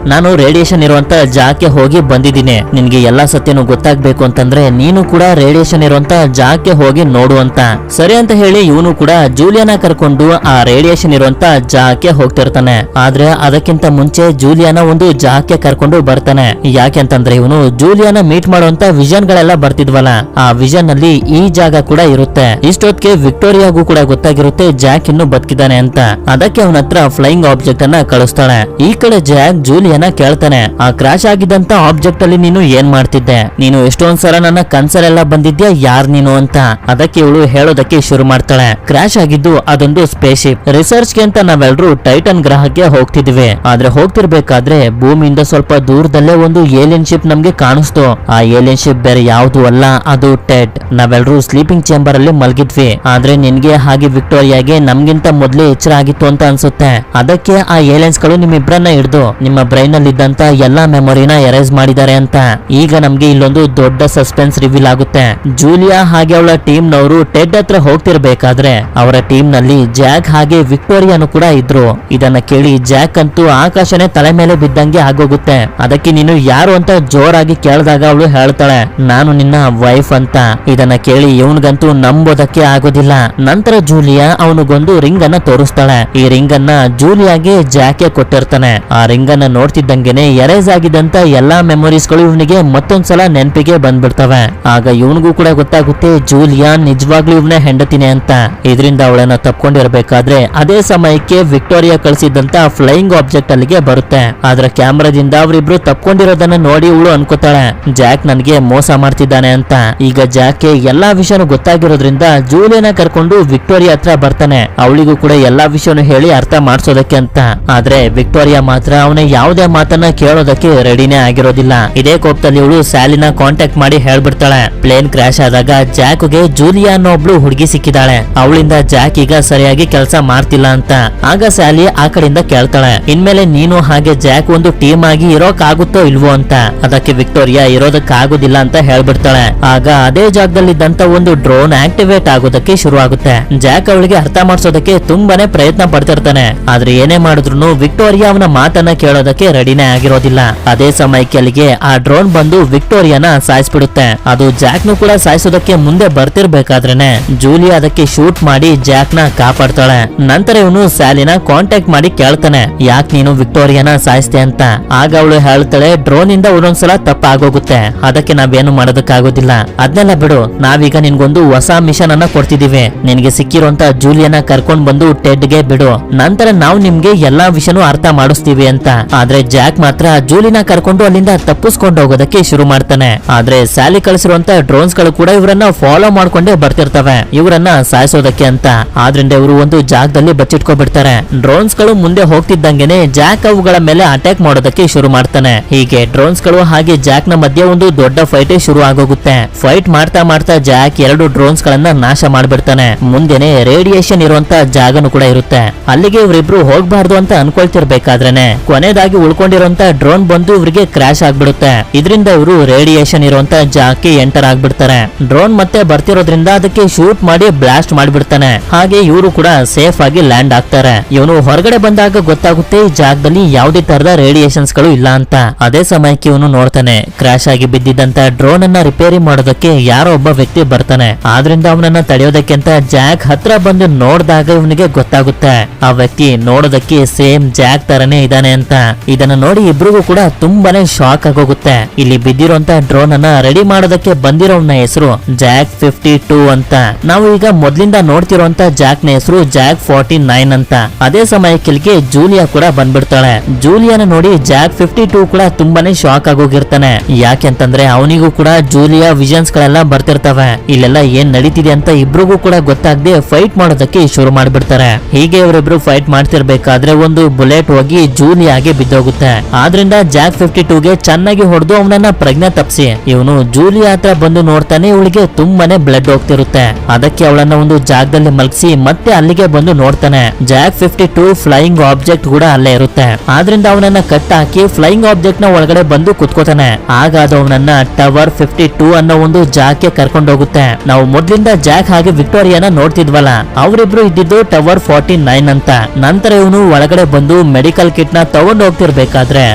ನಾನು ರೇಡಿಯೇಷನ್ ಇರುವಂತ ಜಾಗಕ್ಕೆ ಹೋಗಿ ಬಂದಿದ್ದೀನಿ, ನಿನ್ಗೆ ಎಲ್ಲಾ ಸತ್ಯನೂ ಗೊತ್ತಾಗ್ಬೇಕು ಅಂತಂದ್ರೆ ನೀನು ಕೂಡ ರೇಡಿಯೇಷನ್ ಇರುವಂತ ಜಾಗಕ್ಕೆ ಹೋಗಿ ನೋಡು ಅಂತ. ಸರಿ ಅಂತ ಹೇಳಿ ಇವನು ಕೂಡ ಜೂಲಿಯಾನ ಕರ್ಕೊಂಡು ಆ ರೇಡಿಯೇಷನ್ ಇರುವಂತ ಜಾಗಕ್ಕೆ ಹೋಗ್ತಿರ್ತಾನೆ. ಆದ್ರೆ ಅದಕ್ಕಿಂತ ಮುಂಚೆ ಜೂಲಿಯಾನ ಒಂದು ಜಾಗಕ್ಕೆ ಕರ್ಕೊಂಡು ಬರ್ತಾನೆ. ಯಾಕೆಂತಂದ್ರೆ ಇವನು ಜೂಲಿಯಾನ ಮೀಟ್ ಮಾಡುವಂತ ವಿಷನ್ ಗಳೆಲ್ಲ ಬರ್ತಿದ್ವಲ್ಲ, ಆ ವಿಷನ್ ಅಲ್ಲಿ ಈ ಜಾಗ ಕೂಡ ಇರುತ್ತೆ. ಇಷ್ಟೊತ್ತಿಗೆ ವಿಕ್ಟೋರಿಯಾಗೂ ಕೂಡ ಗೊತ್ತಾಗಿರುತ್ತೆ ಜಾಕ್ ಇನ್ನು ಬದುಕಿದ್ದಾನೆ ಅಂತ. ಅದಕ್ಕೆ ಅವನ ಹತ್ರ ಫ್ಲೈಯಿಂಗ್ ಆಬ್ಜೆಕ್ಟ್ ಅನ್ನ ಕಳಿಸ್ತಾಳೆ. ಈ ಕಡೆ ಜಾಕ್ ಜೂಲಿಯಾನ ಕೇಳ್ತಾನೆ, ಆ ಕ್ರಾಶ್ ಆಗಿದ್ದಂತ ಆಬ್ಜೆಕ್ಟ್ ಅಲ್ಲಿ ನೀನು ಏನ್ ಮಾಡ್ತಿದ್ದೆ, ನೀನು ಎಷ್ಟೊಂದ್ಸಲ ನನ್ನ ಕನ್ಸಲೆಲ್ಲ ಬಂದಿದ್ಯಾ, ಯಾರ್ ನೀನು ಅಂತ. ಅದಕ್ಕೆ ಇವಳು ಹೇಳೋದಕ್ಕೆ ಶುರು ಮಾಡ್ತಾಳೆ, ಕ್ರಾಶ್ ಆಗಿದ್ದು ಅದೊಂದು ಸ್ಪೇಸ್ಶಿಪ್, ರಿಸರ್ಚ್ ಗೆ ಅಂತ ನಾವೆಲ್ಲರೂ ಟೈಟನ್ ಗ್ರಹಕ್ಕೆ ಹೋಗ್ತಿದ್ವಿ. ಆದ್ರೆ ಹೋಗ್ತಿರ್ಬೇಕಾದ್ರೆ ಭೂಮಿಯಿಂದ ಸ್ವಲ್ಪ ದೂರದಲ್ಲೇ ಒಂದು ಏಲಿಯನ್ ಶಿಪ್ ನಮ್ಗೆ ಕಾಣಿಸ್ತು. ಆ ಏಲಿಯನ್ ಶಿಪ್ ಬೇರೆ ಯಾವ್ದು ಅಲ್ಲ, ಅದು ಟೆಡ್. ನಾವೆಲ್ಲರೂ ಸ್ಲೀಪಿಂಗ್ ಚೇಂಬರ್ ಅಲ್ಲಿ ಮಲಗಿದ್ವಿ. ಆದ್ರೆ ನಿನ್ಗೆ ಹಾಗೆ ವಿಕ್ಟೋರಿಯಾಗೆ ನಮ್ಗಿಂತ ಮೊದ್ಲೇ ಎಚ್ಚರ ಆಗಿತ್ತು ಅಂತ ಅನ್ಸುತ್ತೆ. ಅದಕ್ಕೆ ಆ ಏಲಿಯನ್ಸ್ ಗಳು ನಿಮ್ಮಿಬ್ರನ್ನ ಹಿಡಿದು ನಿಮ್ಮ ಬ್ರೈನ್ ಅಲ್ಲಿ ಇದ್ದಂತ ಎಲ್ಲಾ ಮೆಮೊರಿನ ಎರೇಸ್ ಮಾಡಿದ್ದಾರೆ ಅಂತ. ಈಗ ನಮ್ಗೆ ಇಲ್ಲೊಂದು ದೊಡ್ಡ ಸಸ್ಪೆನ್ಸ್ ರಿವೀಲ್ ಆಗುತ್ತೆ. ಜೂಲಿಯಾ ಹಾಗೆ ಅವಳ ಟೀಮ್ ನವರು ಟೆಡ್ ಹತ್ರ ಹೋಗ್ತಿರ್ಬೇಕಾದ್ರೆ ಅವರ ಟೀಮ್ ನಲ್ಲಿ ಜಾಕ್ ಹಾಗೆ ವಿಕ್ಟೋರಿಯಾನು ಕೂಡ ಇದ್ರು. ಇದನ್ನ ಕೇಳಿ ಜಾಕ್ ಅಂತೂ ಆಕಾಶನೇ ತಲೆ ಮೇಲೆ ಬಿದ್ದಂಗೆ ಆಗೋಗುತ್ತೆ. ಅದಕ್ಕೆ ನೀನು ಯಾರು ಅಂತ ಜೋರಾಗಿ ಕೇಳಿದಾಗ ಅವಳು ಹೇಳ್ತಾಳೆ, ನಾನು ನಿನ್ನ ವೈಫ್ ಅಂತ. ಇದನ್ನ ಕೇಳಿ ಇವನ್ಗಂತೂ ನಂಬೋದಕ್ಕೆ ಆಗೋದಿಲ್ಲ. ನಂತರ ಜೂಲಿಯಾ ಅವನಿಗೊಂದು ರಿಂಗ್ ಅನ್ನ ತೋರಿಸ್ತಾಳೆ. ಈ ರಿಂಗ್ ಅನ್ನ ಜೂಲಿಯಾಗೆ ಜಾಕೆ ಕೊಟ್ಟಿರ್ತಾನೆ. ಆ ರಿಂಗ್ ಅನ್ನ ನೋಡ್ತಿದ್ದಂಗೆನೆ ಎರೇಸ್ ಆಗಿದ್ದಂತ ಎಲ್ಲಾ ಮೆಮೊರೀಸ್ ಗಳು ಇವನಿಗೆ ಮತ್ತೊಂದ್ಸಲ ನೆನಪಿಗೆ ಬಂದ್ಬಿಡ್ತವೆ. ಆಗ ಇವನಿಗೂ ಕೂಡ ಗೊತ್ತಾಗುತ್ತೆ ಜೂಲಿಯಾ ನಿಜವಾಗ್ಲೂ ಇವನೇ ಹೆಂಡತಿನೇ ಅಂತ. ಇದರಿಂದ ಅವಳನ್ನ ತಪ್ಕೊಂಡಿರ್ಬೇಕಾದ್ರೆ ಅದೇ ಸಮಯಕ್ಕೆ ವಿಕ್ಟೋರಿಯಾ ಕಳಿಸಿದಂತ ಫ್ಲೈಯಿಂಗ್ ಆಬ್ಜೆಕ್ಟ್ ಅಲ್ಲಿಗೆ ಬರುತ್ತೆ. ಆದ್ರೆ ಕ್ಯಾಮ್ರಾದಿಂದ ಅವರಿಬ್ರು ತಪ್ಕೊಂಡಿರೋದನ್ನ ನೋಡಿ ಇವಳು ಅನ್ಕೋತಾಳೆ, ಜಾಕ್ ನನ್ಗೆ ಮೋಸ ಮಾಡ್ತಿದ್ದಾನೆ ಅಂತ. ಈಗ ಜಾಕ್ಗೆ ಎಲ್ಲಾ ವಿಷಯನೂ ಗೊತ್ತಾಗಿರೋದ್ರಿಂದ ಜೂಲಿಯಾನ ಕರ್ಕೊಂಡು ವಿಕ್ಟೋರಿಯಾ ಹತ್ರ ಬರ್ತಾನೆ. ಅವಳಿಗೂ ಕೂಡ ಎಲ್ಲಾ ವಿಷಯನೂ ಹೇಳಿ ಅರ್ಥ ಮಾಡ್ಸೋದಕ್ಕೆ ಅಂತ. ಆದ್ರೆ ವಿಕ್ಟೋರಿಯಾ ಮಾತ್ರ ಅವನ ಯಾವುದೇ ಮಾತನ್ನ ಕೇಳೋದಕ್ಕೆ ರೆಡಿನೇ ಆಗಿರೋದಿಲ್ಲ. ಇದೇ ಕೋಪದಲ್ಲಿ ಇವಳು ಸ್ಯಾಲಿನ ಕಾಂಟ್ಯಾಕ್ಟ್ ಮಾಡಿ ಹೇಳ್ಬಿಡ್ತಾಳೆ, ಪ್ಲೇನ್ ಕ್ರಾಶ್ ಆದಾಗ ಜಾಕ್ಗೆ ಜೂಲಿಯಾ ಅನ್ನೋ ಒಬ್ಳು ಹುಡುಗಿ ಸಿಕ್ಕಿದಾಳೆ, ಅವಳಿಂದ ಜಾಕ್ ಈಗ ಸರಿಯಾಗಿ ಕೆಲಸ ಮಾಡ್ತಿಲ್ಲ ಅಂತ. ಆಗ ಸ್ಯಾಲಿ ಆ ಕಡೆಯಿಂದ ಕೇಳ್ತಾಳೆ, ಇನ್ಮೇಲೆ ನೀನು ಹಾಗೆ ಜಾಕ್ ಒಂದು ಟೀಮ್ ಆಗಿ ಇರೋಕ್ ಆಗುತ್ತೋ ಇಲ್ವೋ ಅಂತ. ಅದಕ್ಕೆ ವಿಕ್ಟೋರಿಯಾ ಇರೋದಕ್ಕಾಗೋದಿಲ್ಲ ಅಂತ ಹೇಳ್ಬಿಡ್ತಾಳೆ. ಆಗ ಅದೇ ಜಾಗದಲ್ಲಿದ್ದಂತ ಒಂದು ಡ್ರೋನ್ ಆಕ್ಟಿವೇಟ್ ಆಗೋದಕ್ಕೆ ಶುರು ಆಗುತ್ತೆ. ಜಾಕ್ ಅವಳಿಗೆ ಅರ್ಥ ಮಾಡಿಸೋದಕ್ಕೆ ತುಂಬಾನೇ ಪ್ರಯತ್ನ ಪಡ್ತಿರ್ತಾನೆ. ಆದ್ರೆ ಏನೇ ಮಾಡಿದ್ರು ವಿಕ್ಟೋರಿಯಾ ಅವನ ಮಾತನ್ನ ಕೇಳೋದಕ್ಕೆ ರೆಡಿನೇ ಆಗಿರೋದಿಲ್ಲ. ಅದೇ ಸಮಯಕ್ಕೆ ಅಲ್ಲಿಗೆ ಆ ಡ್ರೋನ್ ಬಂದು ವಿಕ್ಟೋರಿಯಾನ ಸಾಯಿಸ್ಬಿಡುತ್ತೆ. ಅದು ಜಾಕ್ ನು ಕೂಡ ಸಾಯಿಸೋದಕ್ಕೆ ಮುಂದೆ ಬರ್ತಿರ್ಬೇಕಾದ್ರೇನೆ ಜೂಲಿಯಾ ಅದಕ್ಕೆ ಶೂಟ್ ಮಾಡಿ ಜಾಕ್ ನ ಕಾಪಾಡ್ತಾಳೆ. ನಂತರ ಇವನು ಸ್ಯಾಲಿನ ಕಾಂಟ್ಯಾಕ್ಟ್ ಮಾಡಿ ಕೇಳ್ತಾನೆ, ಯಾಕೆ ನೀನು ವಿಕ್ಟೋರಿಯಾನ ಸಾಯಿಸ್ತೆ ಅಂತ. ಆಗ ಅವಳು ಹೇಳ್ತಾಳೆ, ಡ್ರೋನ್ ಇಂದ ಒಂದೊಂದ್ಸಲ ತಪ್ಪಾಗೋಗುತ್ತೆ, ಅದಕ್ಕೆ ನಾವೇನು ಮಾಡೋದಕ್ಕಾಗೋದಿಲ್ಲ, ಅದನ್ನೆಲ್ಲ ಬಿಡು, ನಾವೀಗ ನಿನ್ಗೊಂದು ಹೊಸ ಮಿಷನ್ ಅನ್ನ ಕೊಡ್ತಿದೀವಿ, ನಿನ್ಗೆ ಸಿಕ್ಕಿರುವಂತ ಜೂಲಿಯಾನ ಕರ್ಕೊಂಡ್ ಬಂದು ಟೆಡ್ ಗೆ ಬಿಡು, ನಂತರ ನಾವು ನಿಮ್ಗೆ ಎಲ್ಲಾ ವಿಷಯನೂ ಅರ್ಥ ಮಾಡಿಸ್ತೀವಿ ಅಂತ. ಆದ್ರೆ ಜಾಕ್ ಮಾತ್ರ ಜೂಲಿನ ಕರ್ಕೊಂಡು ಅಲ್ಲಿಂದ ತಪ್ಪಿಸ್ಕೊಂಡು ಹೋಗೋದಕ್ಕೆ ಶುರು ಮಾಡ್ತಾನೆ. ಆದ್ರೆ ಸ್ಯಾಲಿ ಕಳಿಸಿರುವಂತ ಡ್ರೋನ್ಸ್ ಗಳು ಕೂಡ ಇವರನ್ನ ಫಾಲೋ ಮಾಡ್ಕೊಂಡೇ ಬರ್ತಿರ್ತವೆ ಇವರನ್ನ ಸಾಯಿಸೋದಕ್ಕೆ ಅಂತ. ಆದ್ರಿಂದ ಇವರು ಒಂದು ಜಾಗದಲ್ಲಿ ಬಚ್ಚಿಟ್ಕೊಬಿಡ್ತಾರೆ. ಡ್ರೋನ್ಸ್ ಗಳು ಮುಂದೆ ಹೋಗ್ತಿದ್ದಂಗೆನೆ ಜಾಕ್ ಅವುಗಳ ಮೇಲೆ ಅಟ್ಯಾಕ್ ಮಾಡೋದಕ್ಕೆ ಶುರು ಮಾಡ್ತಾನೆ. ಹೀಗೆ ಡ್ರೋನ್ಸ್ ಗಳು ಹಾಗೆ ಜಾಕ್ ನ ಮಧ್ಯೆ ಒಂದು ದೊಡ್ಡ ಫೈಟ್ ಶುರು ಆಗೋಗುತ್ತೆ. ಫೈಟ್ ಮಾಡ್ತಾ ಮಾಡ್ತಾ ಜಾಕ್ ಎರಡು ಡ್ರೋನ್ಸ್ ಗಳನ್ನ ನಾಶ ಮಾಡ್ಬಿಡ್ತಾನೆ. ಮುಂದೆನೆ ರೇಡಿಯೇಷನ್ ಇರುವಂತ ಜಾಗನು ಕೂಡ ಇರುತ್ತೆ. ಅಲ್ಲಿಗೆ ಇವರಿಬ್ರು ಹೋಗ್ಬಾರ್ದು ಅಂತ ಅನ್ಕೊಳ್ತಿರ್ಬೇಕಾದ್ರೇನೆ ಕೊನೆದಾಗಿ ಉಳ್ಕೊಂಡಿರುವಂತ ಡ್ರೋನ್ ಬಂದು ಇವರಿಗೆ ಕ್ರಾಶ್ ಆಗ್ಬಿಡುತ್ತೆ. ಇದರಿಂದ ಇವರು ರೇಡಿಯೇಷನ್ ಇರುವಂತ ಜಾಗಕ್ಕೆ ಎಂಟರ್ ಆಗ್ಬಿಡ್ತಾರೆ. ಡ್ರೋನ್ ಮತ್ತೆ ಬರ್ತಿರೋದ್ರಿಂದ ಅದಕ್ಕೆ ಶೂಟ್ ಮಾಡಿ ಬ್ಲಾಸ್ಟ್ ಮಾಡ್ಬಿಡ್ತಾನೆ. ಹಾಗೆ ಇವರು ಕೂಡ ಸೇಫ್ ಆಗಿ ಲ್ಯಾಂಡ್ ಆಗ್ತಾರೆ. ಇವನು ಹೊರಗಡೆ ಬಂದಾಗ ಗೊತ್ತಾಗುತ್ತೆ ಈ ಜಾಗದಲ್ಲಿ ಯಾವುದೇ ತರದ ರೇಡಿಯೇಷನ್ಸ್ ಗಳು ಇಲ್ಲ ಅಂತ. ಅದೇ ಸಮಯಕ್ಕೆ ಇವನು ನೋಡ್ತಾನೆ ಕ್ರಾಶ್ ಆಗಿ ಬಿದ್ದಿದ್ದಂತ ಡ್ರೋನ್ ಅನ್ನ ರಿಪೇರಿ ಮಾಡೋದಕ್ಕೆ ಯಾರೋ ಒಬ್ಬ ವ್ಯಕ್ತಿ ಬರ್ತಾನೆ. ಆದ್ರಿಂದ ಅವನನ್ನ ತಡೆಯೋದಕ್ಕೆ ಅಂತ ಜಾಕ್ ಹತ್ರ ಬಂದು ನೋಡಿದಾಗ ಇವನಿಗೆ ಗೊತ್ತಾಗುತ್ತೆ ಆ ವ್ಯಕ್ತಿ ನೋಡೋದಕ್ಕೆ ಸೇಮ್ ಜಾಕ್ ತರನೇ ಇದಾನೆ ಅಂತ. ಇದನ್ನ ನೋಡಿ ಇಬ್ರಿಗೂ ಕೂಡ ತುಂಬಾನೇ ಶಾಕ್ ಆಗೋಗುತ್ತೆ. ಇಲ್ಲಿ ಬಿದ್ದಿರುವಂತ ಡ್ರೋನ್ ಅನ್ನ ರೆಡಿ ಮಾಡೋದಕ್ಕೆ ಬಂದಿರೋನ ಹೆಸರು ಜಾಕ್ 52 ಅಂತ. ನಾವು ಈಗ ಮೊದ್ಲಿಂದ ನೋಡ್ತಿರುವಂತ ಜಾಕ್ ನ ಹೆಸರು ಜಾಕ್ 49 ಅಂತ. ಅದೇ ಸಮಯಕ್ಕೆ ಇಲ್ಲಿಗೆ ಜೂಲಿಯಾ ಕೂಡ ಬಂದ್ಬಿಡ್ತಾಳೆ. ಜೂಲಿಯಾನ ನೋಡಿ ಜಾಕ್ 52 ಕೂಡ ತುಂಬಾನೇ ಶಾಕ್ ಆಗೋಗಿರ್ತಾನೆ. ಯಾಕೆಂತಂದ್ರೆ ಅವನಿಗೂ ಕೂಡ ಜೂಲಿಯಾ ವಿಷನ್ಸ್ ಗಳೆಲ್ಲ ಬರ್ತಿರ್ತವೆ. ಇಲ್ಲೆಲ್ಲ ಏನ್ ನಡೀತಿದೆ ಅಂತ ಇಬ್ರಿಗೂ ಕೂಡ ಗೊತ್ತಾಗದೆ ಫೈಟ್ ಮಾಡೋದಕ್ಕೆ ಶುರು ಮಾಡ್ಬಿಡ್ತಾರೆ. ಹೀಗೆ ಇವರಿಬ್ರು ಫೈಟ್ ಮಾಡ್ತಿರ್ಬೇಕಾದ್ರೆ ಒಂದು ಬುಲೆಟ್ ಹೋಗಿ ಜೂಲಿಯಾಗೆ ಬಿದ್ದೋಗುತ್ತೆ. ಆದ್ರಿಂದ ಜಾಕ್ 52ಗೆ ಚೆನ್ನಾಗಿ ಹೊಡೆದು ಅವನನ್ನ ಪ್ರಜ್ಞೆ ತಪ್ಪಿಸಿ ಇವನು ಜೂಲಿಯಾ ಹತ್ರ ಬಂದು ನೋಡ್ತಾನೆ. ಇವಳಿಗೆ ತುಂಬಾನೇ ಬ್ಲಡ್ ಹೋಗ್ತಿರುತ್ತೆ. ಅದಕ್ಕೆ ಅವಳನ್ನ ಒಂದು ಜಾಗದಲ್ಲಿ ಮಲಗಿಸಿ ಮತ್ತೆ ಅಲ್ಲಿಗೆ ಬಂದು ನೋಡ್ತಾನೆ. ಜಾಕ್ 52 ಫ್ಲೈಯಿಂಗ್ ಆಬ್ಜೆಕ್ಟ್ ಕೂಡ ಅಲ್ಲೇ ಇರುತ್ತೆ. ಆದ್ರಿಂದ ಅವನನ್ನ ಕಟ್ ಹಾಕಿ ಫ್ಲೈಯಿಂಗ್ ಆಬ್ಜೆಕ್ಟ್ ನ ಒಳಗಡೆ ಬಂದು ಕುತ್ಕೋತಾನೆ. ಆಗ ಅದು ಅವನನ್ನ ಟವರ್ 52 ಅನ್ನೋ ಒಂದು ಜಾಗಕ್ಕೆ ಕರ್ಕೊಂಡು ಹೋಗುತ್ತೆ. ನಾವು ಮೊದ್ಲಿಂದ ಜಾಕ್ ಹಾಗೆ ವಿಕ್ಟೋರಿಯಾನ ನೋಡ್ತಿದ್ವಲ್ಲ, ಅವರಿಬ್ರು ಇದ್ದಿದ್ದು ಟವರ್ 49 ಅಂತ. ನಂತರ ಇವನು ಒಳಗಡೆ ಬಂದು ಮೆಡಿಕಲ್ ಕಿಟ್ ನ ತಗೊಂಡು ಹೋಗ್ತಿರ್ಬೇಕಾದ್ರೆ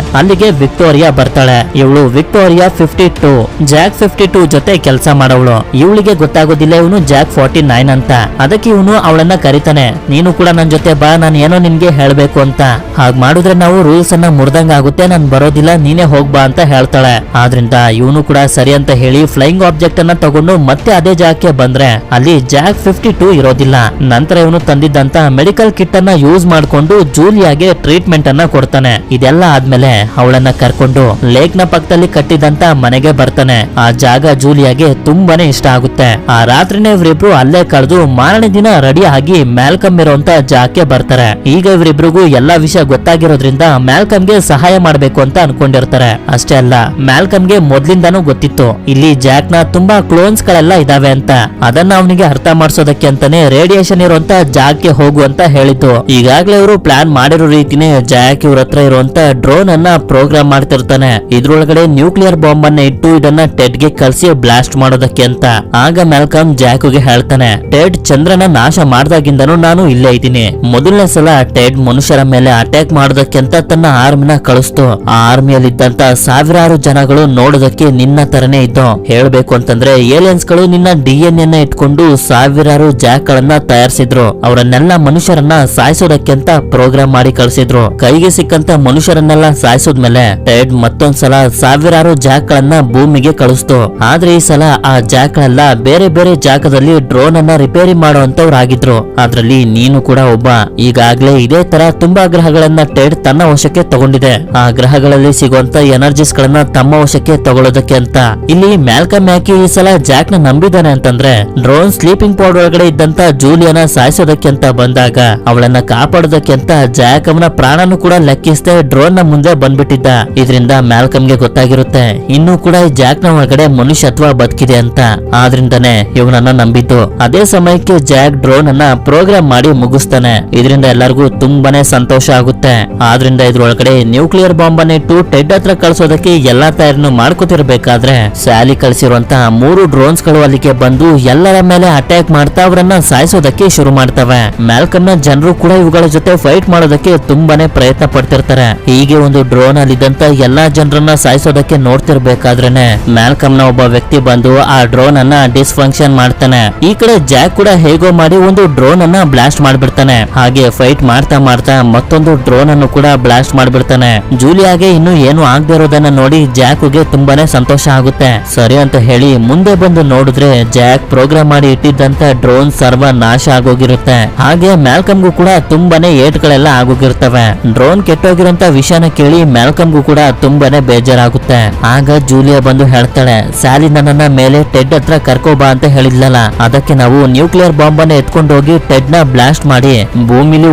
ಅಲ್ಲಿಗೆ ವಿಕ್ಟೋರಿಯಾ ಬರ್ತಾಳೆ. ಇವಳು ವಿಕ್ಟೋರಿಯಾ 52 ಜಾಕ್ 52 ಜೊತೆ ಕೆಲಸ ಮಾಡೋವಳು. ಇವಳಿಗೆ ಗೊತ್ತಾಗೋದಿಲ್ಲ ಇವನು ಜಾಕ್ 49 ಅಂತ. ಅದಕ್ಕೆ ಇವನು ಅವಳನ್ನ ಕರಿತಾನೆ. ನೀನು ಕೂಡ ನನ್ ಜೊತೆ ಬಾ, ನಾನು ಏನೋ ನಿನ್ಗೆ ಹೇಳ್ಬೇಕು ಅಂತ. ಹಾಗ್ ಮಾಡಿದ್ರೆ ನಾವು ರೂಲ್ಸ್ ಅನ್ನ ಮುರ್ದಂಗ ಆಗುತ್ತೆ, ನಾನ್ ಬರೋದಿಲ್ಲ, ನೀನೇ ಹೋಗ್ಬಾ ಅಂತ ಹೇಳ್ತಾಳೆ. ಆದ್ರಿಂದ ಇವನು ಕೂಡ ಸರಿ ಅಂತ ಹೇಳಿ ಫ್ಲೈಯಿಂಗ್ ಆಬ್ಜೆಕ್ಟ್ ಅನ್ನ ತಗೊಂಡು ಮತ್ತೆ ಅದೇ ಜಾಗಕ್ಕೆ ಬಂದ್ರೆ ಅಲ್ಲಿ ಜಾಕ್ 52 ಇರೋದಿಲ್ಲ. ನಂತರ ಇವನು ತಂದಿದ್ದಂತ ಮೆಡಿಕಲ್ ಕಿಟ್ ಅನ್ನ ಯೂಸ್ ಮಾಡ್ಕೊಂಡು ಜೂಲಿಯಾಗೆ ಟ್ರೀಟ್ಮೆಂಟ್ ಅನ್ನ ಕೊಡ್ತಾನೆ. ಇದೆಲ್ಲ ಆದ್ಮೇಲೆ ಅವಳನ್ನ ಕರ್ಕೊಂಡು ಲೇಕ್ ನ ಪಕ್ಕದಲ್ಲಿ ಕಟ್ಟಿದಂತ ಮನೆಗೆ ಬರ್ತಾನೆ. ಆ ಜಾಗ ಜೂಲಿಯಾಗೆ ತುಂಬಾನೇ ಇಷ್ಟ ಆಗುತ್ತೆ. ಆ ರಾತ್ರಿನೇ ಇವರಿಬ್ರು ಅಲ್ಲೇ ಕಳೆದು ಮಾರನೇ ದಿನ ರೆಡಿ ಆಗಿ ಮ್ಯಾಲ್ಕಮ್ ಇರುವಂತ ಜಾಗಕ್ಕೆ ಬರ್ತಾರೆ. ಈಗ ಇವರಿಬ್ರಿಗೂ ಎಲ್ಲಾ ವಿಷಯ ಗೊತ್ತಾಗಿರೋದ್ರಿಂದ ಮ್ಯಾಲ್ಕಮ್ಗೆ ಸಹಾಯ ಮಾಡ್ಬೇಕು ಅಂತ ಅನ್ಕೊಂಡಿರ್ತಾರೆ. ಅಷ್ಟೇ ಅಲ್ಲ, ಮ್ಯಾಲ್ಕಮ್ಗೆ ಮೊದ್ಲಿಂದಾನು ಗೊತ್ತಿತ್ತು ಇಲ್ಲಿ ಜಾಕ್ ನ ತುಂಬಾ ಕ್ಲೋನ್ಸ್ ಗಳೆಲ್ಲ ಇದಾವೆ ಅಂತ. ಅದನ್ನ ಅವನಿಗೆ ಅರ್ಥ ಮಾಡಿಸೋದಕ್ಕೆ ಅಂತಾನೆ ರೇಡಿಯೇಷನ್ ಇರುವಂತ ಜಾಗಕ್ಕೆ ಹೋಗು ಅಂತ ಹೇಳಿದ್ದು. ಈಗಾಗ್ಲೇ ಇವರು ಪ್ಲಾನ್ ಮಾಡಿರೋ ರೀತಿನೇ ಜಾಕ್ ಇವ್ರ ಹತ್ರ ಇರುವಂತ ಡ್ರೋನ್ ಅನ್ನ ಪ್ರೋಗ್ರಾಮ್ ಮಾಡ್ತಿರ್ತಾನೆ. ಇದ್ರೊಳಗಡೆ ನ್ಯೂಕ್ಲಿಯರ್ ಬಾಂಬ್ ಅನ್ನ ಇಟ್ಟು ಇದನ್ನ ಟೆಡ್ ಗೆ ಕಳ್ಸಿ ಬ್ಲಾಸ್ಟ್ ಮಾಡೋದಕ್ಕೆ ಅಂತ. ಆಗ ಮ್ಯಾಲ್ಕಮ್ ಜಾಕ್ಗೆ ಹೇಳ್ತಾನೆ, ಟೆಡ್ ಚಂದ್ರನ ನಾಶ ಮಾಡ್ದಾಗಿಂದನು ನಾನು ಇಲ್ಲೇ ಇದ್ದೀನಿ. ಮೊದಲನೇ ಸಲ ಟೆಡ್ ಮನುಷ್ಯರ ಮೇಲೆ ಅಟ್ಯಾಕ್ ಮಾಡೋದಕ್ಕೆ ಅಂತ ತನ್ನ ಆರ್ಮಿನ ಕಳಿಸ್ತು. ಆ ಆರ್ಮಿಯಲ್ಲಿ ಇದ್ದಂತ ಸಾವಿರಾರು ಜನಗಳು ನೋಡೋದಕ್ಕೆ ನಿನ್ನ ತರನೇ ಇದ್ದು. ಹೇಳ್ಬೇಕು ಅಂತಂದ್ರೆ ಏಲಿಯನ್ಸ್ ಗಳು ನಿನ್ನ DNA ನ ಇಟ್ಕೊಂಡು ಸಾವಿರಾರು ಜಾಕ್ ಗಳನ್ನ ತಯಾರಿಸಿದ್ರು. ಅವರನ್ನೆಲ್ಲ ಮನುಷ್ಯರನ್ನ ಸಾಯಿಸೋದಕ್ಕೆ ಅಂತ ಪ್ರೋಗ್ರಾಮ್ ಮಾಡಿ ಕಳಿಸಿದ್ರು. ಕೈಗೆ ಸಿಕ್ಕಂತ ಮನುಷ್ಯರನ್ನೆಲ್ಲ ಸಾಯಿಸೋದ್ಮೇಲೆ ಟೆಡ್ ಮತ್ತೊಂದ್ಸಲ ಸಾವಿರಾರು ಜಾಕ್ ಗಳನ್ನ ಭೂಮಿಗೆ ಕಳಿಸ್ತು. ಆದ್ರೆ ಈ ಸಲ ಆ ಜಾಕ್ ಗಳೆಲ್ಲ ಬೇರೆ ಬೇರೆ ಜಾಗದಲ್ಲಿ ಡ್ರೋನ್ ಅನ್ನ ರಿಪೇರಿ ಮಾಡುವಂತವ್ರಾಗಿದ್ರು. ಅದ್ರಲ್ಲಿ ನೀನು ಕೂಡ ಒಬ್ಬ. ಈಗಾಗ್ಲೇ ಇದೇ ತರ ತುಂಬಾ ಗ್ರಹಗಳನ್ನ ಟೆಡ್ ತನ್ನ ವಶಕ್ಕೆ ತಗೊಂಡಿದೆ. ಆ ಗ್ರಹಗಳಲ್ಲಿ ಸಿಗುವಂತ ಎನರ್ಜಿಸ್ ಗಳನ್ನ ತಮ್ಮ ವಶಕ್ಕೆ ತಗೊಳ್ಳೋದಕ್ಕೆ ಅಂತ. ಇಲ್ಲಿ ಮ್ಯಾಲ್ಕಮ್ ಯಾಕೆ ಈ ಸಲ ಜಾಕ್ ನ ನಂಬಿದ್ದಾನೆ ಅಂತಂದ್ರೆ ಡ್ರೋನ್ ಸ್ಲೀಪಿಂಗ್ ಪಾಡ್ ಒಳಗಡೆ ಇದ್ದಂತ ಜೂಲಿಯಾನ ಸಾಯಿಸೋದಕ್ಕೆ ಅಂತ ಬಂದಾಗ ಅವಳನ್ನ ಕಾಪಾಡೋದಕ್ಕೆ ಅಂತ ಜಾಕ್ ಅವನ ಪ್ರಾಣನು ಕೂಡ ಲೆಕ್ಕಿಸದೆ ಡ್ರೋನ್ ನ ಮುಂದೆ ಬಂದ್ಬಿಟ್ಟಿದ್ದ. ಇದರಿಂದ ಮ್ಯಾಲ್ಕಮ್ಗೆ ಗೊತ್ತಾಗಿರುತ್ತೆ ಇನ್ನೂ ಕೂಡ ಈ ಜಾಕ್ ನ ಒಳಗಡೆ ಮನುಷ್ಯತ್ವ ಬದುಕಿದೆ ಅಂತ. ಆದ್ರಿಂದಾನೆ ಇವನನ್ನ ನಂಬಿದ್ದು. ಅದೇ ಸಮಯಕ್ಕೆ ಜಾಕ್ ಡ್ರೋನ್ ಅನ್ನ ಪ್ರೋಗ್ರಾಮ್ ಮಾಡಿ ಮುಗಿಸ್ತಾನೆ. ಇದರಿಂದ ಎಲ್ಲರಿಗೂ ತುಂಬಾನೇ ಸಂತೋಷ ಆಗುತ್ತೆ. ಆದ್ರಿಂದ ಇದ್ರೊಳಗಡೆ ನ್ಯೂಕ್ಲಿಯರ್ ಬಾಂಬ್ ಅನ್ನ ಇಟ್ಟು ಟೆಡ್ ಹತ್ರ ಕಳಿಸೋದಕ್ಕೆ ಎಲ್ಲಾ ತಯಾರಿನೂ ಮಾಡ್ಕೋತಿರ್ಬೇಕಾದ್ರೆ ಸ್ಯಾಲಿ ಕಳಿಸಿರುವಂತ 3 ಡ್ರೋನ್ಸ್ ಗಳು ಅಲ್ಲಿಗೆ ಬಂದು ಎಲ್ಲರ ಮೇಲೆ ಅಟ್ಯಾಕ್ ಮಾಡ್ತಾ ಅವರನ್ನ ಸಾಯಿಸೋದಕ್ಕೆ ಶುರು ಮಾಡ್ತವೆ. ಮ್ಯಾಲ್ಕಮ್ ನ ಜನರು ಕೂಡ ಇವುಗಳ ಜೊತೆ ಫೈಟ್ ಮಾಡೋದಕ್ಕೆ ತುಂಬಾನೇ ಪ್ರಯತ್ನ ಪಡ್ತಿರ್ತಾರೆ. ಹೀಗೆ ಒಂದು ಡ್ರೋನ್ ಅಲ್ಲಿದ್ದಂತ ಎಲ್ಲಾ ಜನರನ್ನ ಸಾಯಿಸೋದಕ್ಕೆ ನೋಡ್ತಿರ್ಬೇಕಾದ್ರೇನೆ ಮ್ಯಾಲ್ಕಮ್ ನ ಒಬ್ಬ ವ್ಯಕ್ತಿ ಬಂದು ಆ ಡ್ರೋನ್ ಅನ್ನ ಡಿಸ್ಫಂಕ್ಷನ್ ಮಾಡ್ತಾನೆ. ಈ ಕಡೆ ಜಾಕ್ ಕೂಡ ಹೇಗೋ ಮಾಡಿ ಒಂದು ಡ್ರೋನ್ ಅನ್ನ ಬ್ಲಾಸ್ಟ್ ಮಾಡ್ಬಿಡ್ತಾನೆ. ಹಾಗೆ ಫೈಟ್ ಮಾಡ್ತಾ ಮಾಡ್ತಾ ಮತ್ತೊಂದು ಡ್ರೋನ್ ಅನ್ನು ಕೂಡ ಬ್ಲಾಸ್ಟ್ ಮಾಡ್ಬಿಡ್ತಾನೆ. ಜೂಲಿಯಾಗೆ ಇನ್ನು ಏನು ಆಗದೆ ಇರೋದನ್ನ ನೋಡಿ ಜಾಕ್ಗೆ ತುಂಬಾನೇ ಸಂತೋಷ ಆಗುತ್ತೆ. ಸರಿ ಅಂತ ಹೇಳಿ ಮುಂದೆ ಬಂದು ನೋಡಿದ್ರೆ ಜಾಕ್ ಪ್ರೋಗ್ರಾಮ್ ಮಾಡಿ ಇಟ್ಟಿದ್ದಂತ ಡ್ರೋನ್ ಸರ್ವ ನಾಶ ಆಗೋಗಿರುತ್ತೆ. ಹಾಗೆ ಮ್ಯಾಲ್ಕಮ್ಗೂ ಕೂಡ ತುಂಬಾನೇ ಏಟ್ಗಳೆಲ್ಲ ಆಗೋಗಿರ್ತವೆ. ಡ್ರೋನ್ ಕೆಟ್ಟೋಗಿರೋಂತ ವಿಷಯನ ಕೇಳಿ ಮ್ಯಾಲ್ಕಮ್ಗೂ ಕೂಡ ತುಂಬಾನೇ ಬೇಜಾರಾಗುತ್ತೆ. ಆಗ ಜೂಲಿಯಾ ಬಂದು ಹೇಳ್ತಾಳೆ, ಸ್ಯಾಲಿ ನನ್ನನ್ನ ಮೇಲೆ ಟೆಡ್ ಹತ್ರ ಕರ್ಕೋಬಾ ಅಂತ ಹೇಳಿದ್ಲಲ್ಲ, ಅದಕ್ಕೆ ನಾವು ನ್ಯೂಕ್ಲಿಯರ್ ಬಾಂಬ್ ಅನ್ನ ಎತ್ಕೊಂಡು ಹೋಗಿ ಟೆಡ್ ನ ಬ್ಲಾಸ್ಟ್ ಮಾಡಿ ಭೂಮಿಲಿ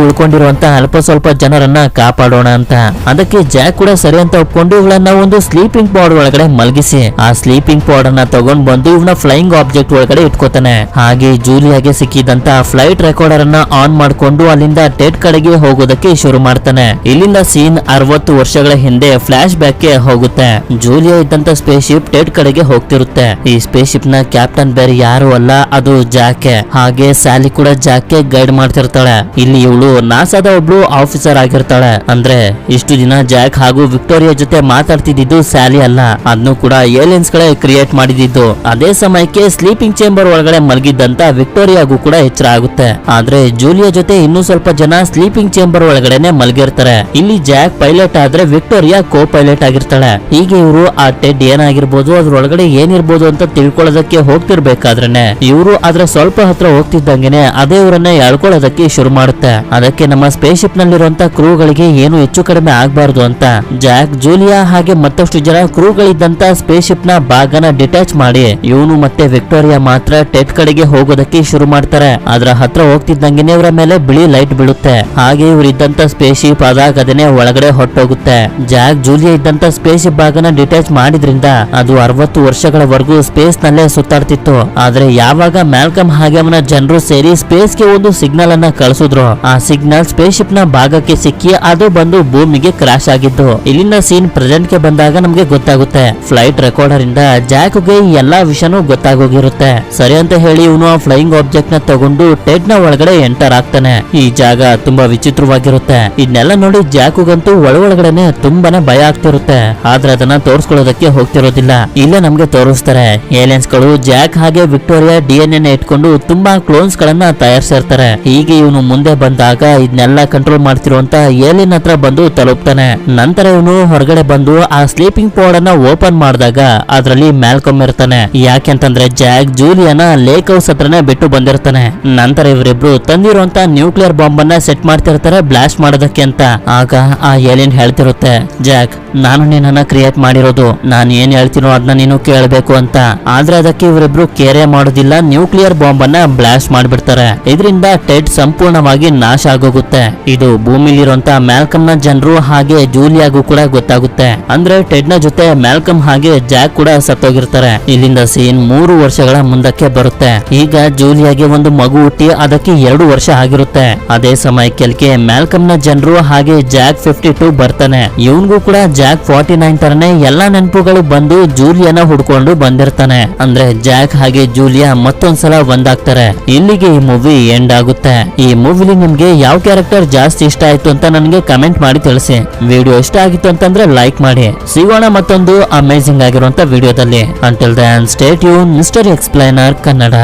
ಉಳ್ಕೊಂಡಿರುವಂತ ಅಲ್ಪ ಸ್ವಲ್ಪ ಜನರನ್ನ ಕಾಪಾಡೋಣ ಅಂತ. ಅದಕ್ಕೆ ಜಾಕ್ ಕೂಡ ಸರಿ ಅಂತ ಒಪ್ಕೊಂಡು ಇವಳನ್ನ ಒಂದು ಸ್ಲೀಪಿಂಗ್ ಪಾಡ್ ಒಳಗಡೆ ಮಲಗಿಸಿ ಆ ಸ್ಲೀಪಿಂಗ್ ಪಾಡ್ ಅನ್ನ ತಗೊಂಡ್ ಬಂದು ಇವನ ಫ್ಲೈಯಿಂಗ್ ಆಬ್ಜೆಕ್ಟ್ ಒಳಗಡೆ ಇಟ್ಕೋತಾನೆ. ಹಾಗೆ ಜೂಲಿಯಾಗೆ ಸಿಕ್ಕಿದಂತ ಫ್ಲೈಟ್ ರೆಕಾರ್ಡರ್ ಅನ್ನ ಆನ್ ಮಾಡ್ಕೊಂಡು ಅಲ್ಲಿಂದ ಟೆಡ್ ಕಡೆಗೆ ಹೋಗೋದಕ್ಕೆ ಶುರು ಮಾಡ್ತಾನೆ. ಇಲ್ಲಿಂದ ಸೀನ್ 60 ವರ್ಷಗಳ ಹಿಂದೆ ಫ್ಲಾಶ್ ಬ್ಯಾಕ್ ಗೆ ಹೋಗುತ್ತೆ. ಜೂಲಿಯಾ ಇದ್ದಂತ ಸ್ಪೇಸ್ ಶಿಪ್ ಟೆಡ್ ಕಡೆಗೆ ಹೋಗ್ತಿರುತ್ತೆ. ಈ ಸ್ಪೇಸ್ ಶಿಪ್ ನ ಕ್ಯಾಪ್ಟನ್ ಬೇರೆ ಯಾರು ಅಲ್ಲ, ಅದು ಜಾಕ್. ಹಾಗೆ ಸ್ಯಾಲಿ ಕೂಡ ಜಾಕ್ ಗೆ ಗೈಡ್ ಮಾಡ್ತಿರ್ತಾಳೆ. ಇಲ್ಲಿ ಇವಳು ನಾಸಾದ ಒಬ್ಳು ಆಫೀಸರ್ ಆಗಿರ್ತಾಳೆ. ಅಂದ್ರೆ ಇಷ್ಟು ದಿನ ಜಾಕ್ ಹಾಗೂ ವಿಕ್ಟೋರಿಯಾ ಜೊತೆ ಮಾತಾಡ್ತಿದ್ದು ಸ್ಯಾಲಿ ಅಲ್ಲ, ಅದನ್ನು ಕೂಡ ಏಲಿಯನ್ಸ್ ಗಳೇ ಕ್ರಿಯೇಟ್ ಮಾಡಿದ್ದು. ಅದೇ ಸಮಯಕ್ಕೆ ಸ್ಲೀಪಿಂಗ್ ಚೇಂಬರ್ ಒಳಗಡೆ ಮಲಗಿದ್ದಂತ ವಿಕ್ಟೋರಿಯಾಗೂ ಕೂಡ ಎಚ್ಚರ ಆಗುತ್ತೆ. ಆದ್ರೆ ಜೂಲಿಯಾ ಜೊತೆ ಇನ್ನೂ ಸ್ವಲ್ಪ ಜನ ಸ್ಲೀಪಿಂಗ್ ಚೇಂಬರ್ ಒಳಗಡೆನೆ ಮಲಗಿರ್ತಾರೆ. ಇಲ್ಲಿ ಜಾಕ್ ಪೈಲಟ್ ಆದ್ರೆ ವಿಕ್ಟೋರಿಯಾ ಕೋ ಪೈಲಟ್ ಆಗಿರ್ತಾಳೆ. ಹೀಗೆ ಇವರು ಆ ಟೆಡ್ ಏನಾಗಿರ್ಬೋದು ಅದ್ರೊಳಗಡೆ ಏನಿರ್ಬೋದು ಅಂತ ತಿಳ್ಕೊಳ್ಳೋದಕ್ಕೆ ಹೋಗ್ತಿರ್ಬೇಕಾದ್ರೇನೆ ಇವರು ಅದ್ರ ಸ್ವಲ್ಪ ಹತ್ರ ಹೋಗ್ತಿದ್ದಂಗೆನೆ ಅದೇ ಇವರನ್ನ ಎಳ್ಕೊಳ್ಳೋದಕ್ಕೆ ಶುರು ಮಾಡುತ್ತೆ. ಅದಕ್ಕೆ ನಮ್ಮ ಸ್ಪೇಸ್ ಶಿಪ್ ನಲ್ಲಿರುವಂತ ಕ್ರೂಗಳಿಗೆ ಏನು ಹೆಚ್ಚು ಕಡಿಮೆ ಆಗ್ಬಾರ್ದು ಅಂತ ಜಾಕ್, ಜೂಲಿಯಾ ಹಾಗೆ ಮತ್ತಷ್ಟು ಜನ ಕ್ರೂಗಳಿದ್ದಂತ ಸ್ಪೇಸ್ ಶಿಪ್ ನ ಭಾಗನ ಡಿಟ್ಯಾಚ್ ಮಾಡಿ ಇವನು ಮತ್ತೆ ವಿಕ್ಟೋರಿಯಾ ಮಾತ್ರ ಟೆಡ್ ಕಡೆಗೆ ಹೋಗೋದಕ್ಕೆ ಶುರು ಮಾಡ್ತಾರೆ. ಅದರ ಹತ್ರ ಹೋಗ್ತಿದ್ದಂಗೆನೆ ಇವರ ಮೇಲೆ ಬಿಳಿ ಲೈಟ್ ಬೀಳುತ್ತೆ. ಹಾಗೆ ಇವ್ರು ಇದ್ದಂತ ಸ್ಪೇಸ್ ಶಿಪ್ ಅದಾಗದೇನೆ ಒಳಗಡೆ ಹೊಟ್ಟೋಗುತ್ತೆ. ಜಾಕ್ ಜೂಲಿಯಾ ಇದ್ದಂತ ಸ್ಪೇಸ್ ಶಿಪ್ ಭಾಗನ ಡಿಟ್ಯಾಚ್ ಮಾಡಿದ್ರಿಂದ ಅದು 60 ವರ್ಷಗಳವರೆಗೂ ಸ್ಪೇಸ್ ನಲ್ಲೇ ಸುತ್ತಾಡ್ತಿತ್ತು. ಆದ್ರೆ ಯಾವಾಗ ಮ್ಯಾಲ್ಕಮ್ ಹಾಗೆ ಅವನ ಜನರು ಸೇರಿ ಸ್ಪೇಸ್ ಗೆ ಒಂದು ಸಿಗ್ನಲ್ ಅನ್ನ ಕಳಿಸಿದ್ರು, ಆ ಸಿಗ್ನಲ್ ಸ್ಪೇಸ್ ಶಿಪ್ ನ ಭಾಗಕ್ಕೆ ಸಿಕ್ಕಿ ಅದು ಬಂದು ಭೂಮಿಗೆ ಕ್ರಾಶ್ ಆಗಿದ್ದು. ಇಲ್ಲಿಂದ ಸೀನ್ ಪ್ರೆಸೆಂಟ್ ಗೆ ಬಂದಾಗ ನಮ್ಗೆ ಗೊತ್ತಾಗುತ್ತೆ ಫ್ಲೈಟ್ ರೆಕಾರ್ಡರ್ ಇಂದ ಜಾಕ್ ಗೆ ಎಲ್ಲಾ ವಿಷಯನೂ ಗೊತ್ತಾಗೋಗಿರುತ್ತೆ. ಸರಿ ಅಂತ ಹೇಳಿ ಇವನು ಆ ಫ್ಲೈಯಿಂಗ್ ಆಬ್ಜೆಕ್ಟ್ ನ ತಗೊಂಡು ಟೆಡ್ ನ ಒಳಗಡೆ ಎಂಟರ್ ಆಗ್ತಾನೆ. ಈ ಜಾಗ ತುಂಬಾ ವಿಚಿತ್ರವಾಗಿರುತ್ತೆ. ಇದನ್ನೆಲ್ಲ ನೋಡಿ ಜಾಕುಗಂತೂ ಒಳಗಡೆನೆ ತುಂಬಾನೇ ಭಯ ಆಗ್ತಿರುತ್ತೆ. ಆದ್ರೆ ಅದನ್ನ ತೋರಿಸ್ಕೊಳ್ಳೋದಕ್ಕೆ ಹೋಗ್ತಿರೋದಿಲ್ಲ. ಇಲ್ಲೇ ನಮ್ಗೆ ತೋರಿಸ್ತಾರೆ ಏಲಿಯನ್ಸ್ ಗಳು ಜಾಕ್ ಹಾಗೆ ವಿಕ್ಟೋರಿಯಾ DNA ಇಟ್ಕೊಂಡು ತುಂಬಾ ಕ್ಲೋನ್ಸ್ ಗಳನ್ನ ತಯಾರಿಸಿರ್ತಾರೆ. ಹೀಗೆ ಇವನು ಮುಂದೆ ಬಂದಾಗ ಇದನ್ನೆಲ್ಲ ಕಂಟ್ರೋಲ್ ಮಾಡ್ತಿರುವಂತ ಏಲಿಯನ್ ಹತ್ರ ಬಂದು ತಲುಪ್ತಾನೆ. ನಂತರ ಇವನು ಹೊರಗಡೆ ಬಂದು ಆ ಸ್ಲೀಪಿಂಗ್ ಪಾಡ್ ಅನ್ನ ಓಪನ್ ಮಾಡಿದಾಗ ಅದ್ರಲ್ಲಿ ಮ್ಯಾಲ್ಕಮ್ ಇರ್ತಾನೆ. ಯಾಕೆಂತಂದ್ರೆ ಜಾಕ್ ಜೂಲಿಯಾನ ಲೇಕ್ ಹೌಸ್ ಹತ್ರನೇ ಬಿಟ್ಟು ಬಂದಿರ್ತಾನೆ. ನಂತರ ಇವರಿಬ್ರು ತಂದಿರುವಂತ ನ್ಯೂಕ್ಲಿಯರ್ ಬಾಂಬ್ ಅನ್ನ ಸೆಟ್ ಮಾಡ್ತಿರ್ತಾರೆ ಬ್ಲಾಸ್ಟ್ ಮಾಡೋದಕ್ಕೆ ಅಂತ. ಆಗ ಆ ಏಲಿಯನ್ ಹೇಳ್ತಿರುತ್ತೆ, ಜಾಕ್ ನಾನು ನಿನ್ನನ್ನ ಕ್ರಿಯೇಟ್ ಮಾಡಿರೋದು, ನಾನು ಏನ್ ಹೇಳ್ತೀನೋ ಅದನ್ನ ನೀನು ಕೇಳಬೇಕು ಅಂತ. ಆದ್ರೆ ಅದಕ್ಕೆ ಇವರಿಬ್ರು ಕೇರೆ ಮಾಡೋದಿಲ್ಲ, ನ್ಯೂಕ್ಲಿಯರ್ ಬಾಂಬ್ ಅನ್ನ ಬ್ಲಾಸ್ಟ್ ಮಾಡ್ಬಿಡ್ತಾರೆ. ಇದರಿಂದ ಟೆಡ್ ಸಂಪೂರ್ಣವಾಗಿ ನಾಶ ಆಗೋಗುತ್ತೆ. ಇದು ಭೂಮಿಲಿರುವಂತ ಮ್ಯಾಲ್ಕಮ್ ನ ಜನರು ಹಾಗೆ ಜೂಲಿಯಾಗೂ ಕೂಡ ಗೊತ್ತಾಗುತ್ತೆ. ಅಂದ್ರೆ ಟೆಡ್ ನ ಜೊತೆ ಮ್ಯಾಲ್ಕಮ್ ಹಾಗೆ ಜಾಕ್ ಕೂಡ ಸತ್ತೋಗಿರ್ತಾರೆ. ಇಲ್ಲಿಂದ ಸೀನ್ 3 ವರ್ಷಗಳ ಮುಂದಕ್ಕೆ ಬರುತ್ತೆ. ಈಗ ಜೂಲಿಯಾಗೆ ಒಂದು ಮಗು ಹುಟ್ಟಿ ಅದಕ್ಕೆ 2 ವರ್ಷ ಆಗಿರುತ್ತೆ. ಅದೇ ಸಮಯಕ್ಕೆ ಮ್ಯಾಲ್ಕಮ್ ನ ಜನರು ಹಾಗೆ ಜಾಕ್ 52 ಬರ್ತಾನೆ. ಇವನ್ಗೂ ಕೂಡ ಜಾಕ್ 49 ತರನೇ ಎಲ್ಲಾ ನೆನಪುಗಳು ಬಂದು ಜೂಲಿಯಾನ ಹುಡ್ಕೊಂಡು ಬಂದಿರ್ತಾನೆ. ಅಂದ್ರೆ ಜಾಕ್ ಹಾಗೆ ಜೂಲಿಯಾ ಮತ್ತೊಂದ್ಸಲ ಒಂದಾಗ್ತಾರೆ. ಇಲ್ಲಿಗೆ ಈ ಮೂವಿ ಎಂಡ್ ಆಗುತ್ತೆ. ಈ ಮೂವಿಲಿ ನಿಮ್ಗೆ ಯಾವ ಕ್ಯಾರೆಕ್ಟರ್ ಜಾಸ್ತಿ ಇಷ್ಟ ಆಯ್ತು ಅಂತ ನನಗೆ ಕಮೆಂಟ್ ಮಾಡಿ ತಿಳಿಸಿ. ವಿಡಿಯೋ ಇಷ್ಟ ಆಗಿತ್ತು ಅಂತಂದ್ರೆ ಲೈಕ್ ಮಾಡಿ. ಸಿಗೋಣ ಮತ್ತೊಂದು ಅಮೇಜಿಂಗ್ ಆಗಿರುವಂತ ವಿಡಿಯೋದಲ್ಲಿ. Until then stay tune mystery explainer Kannada.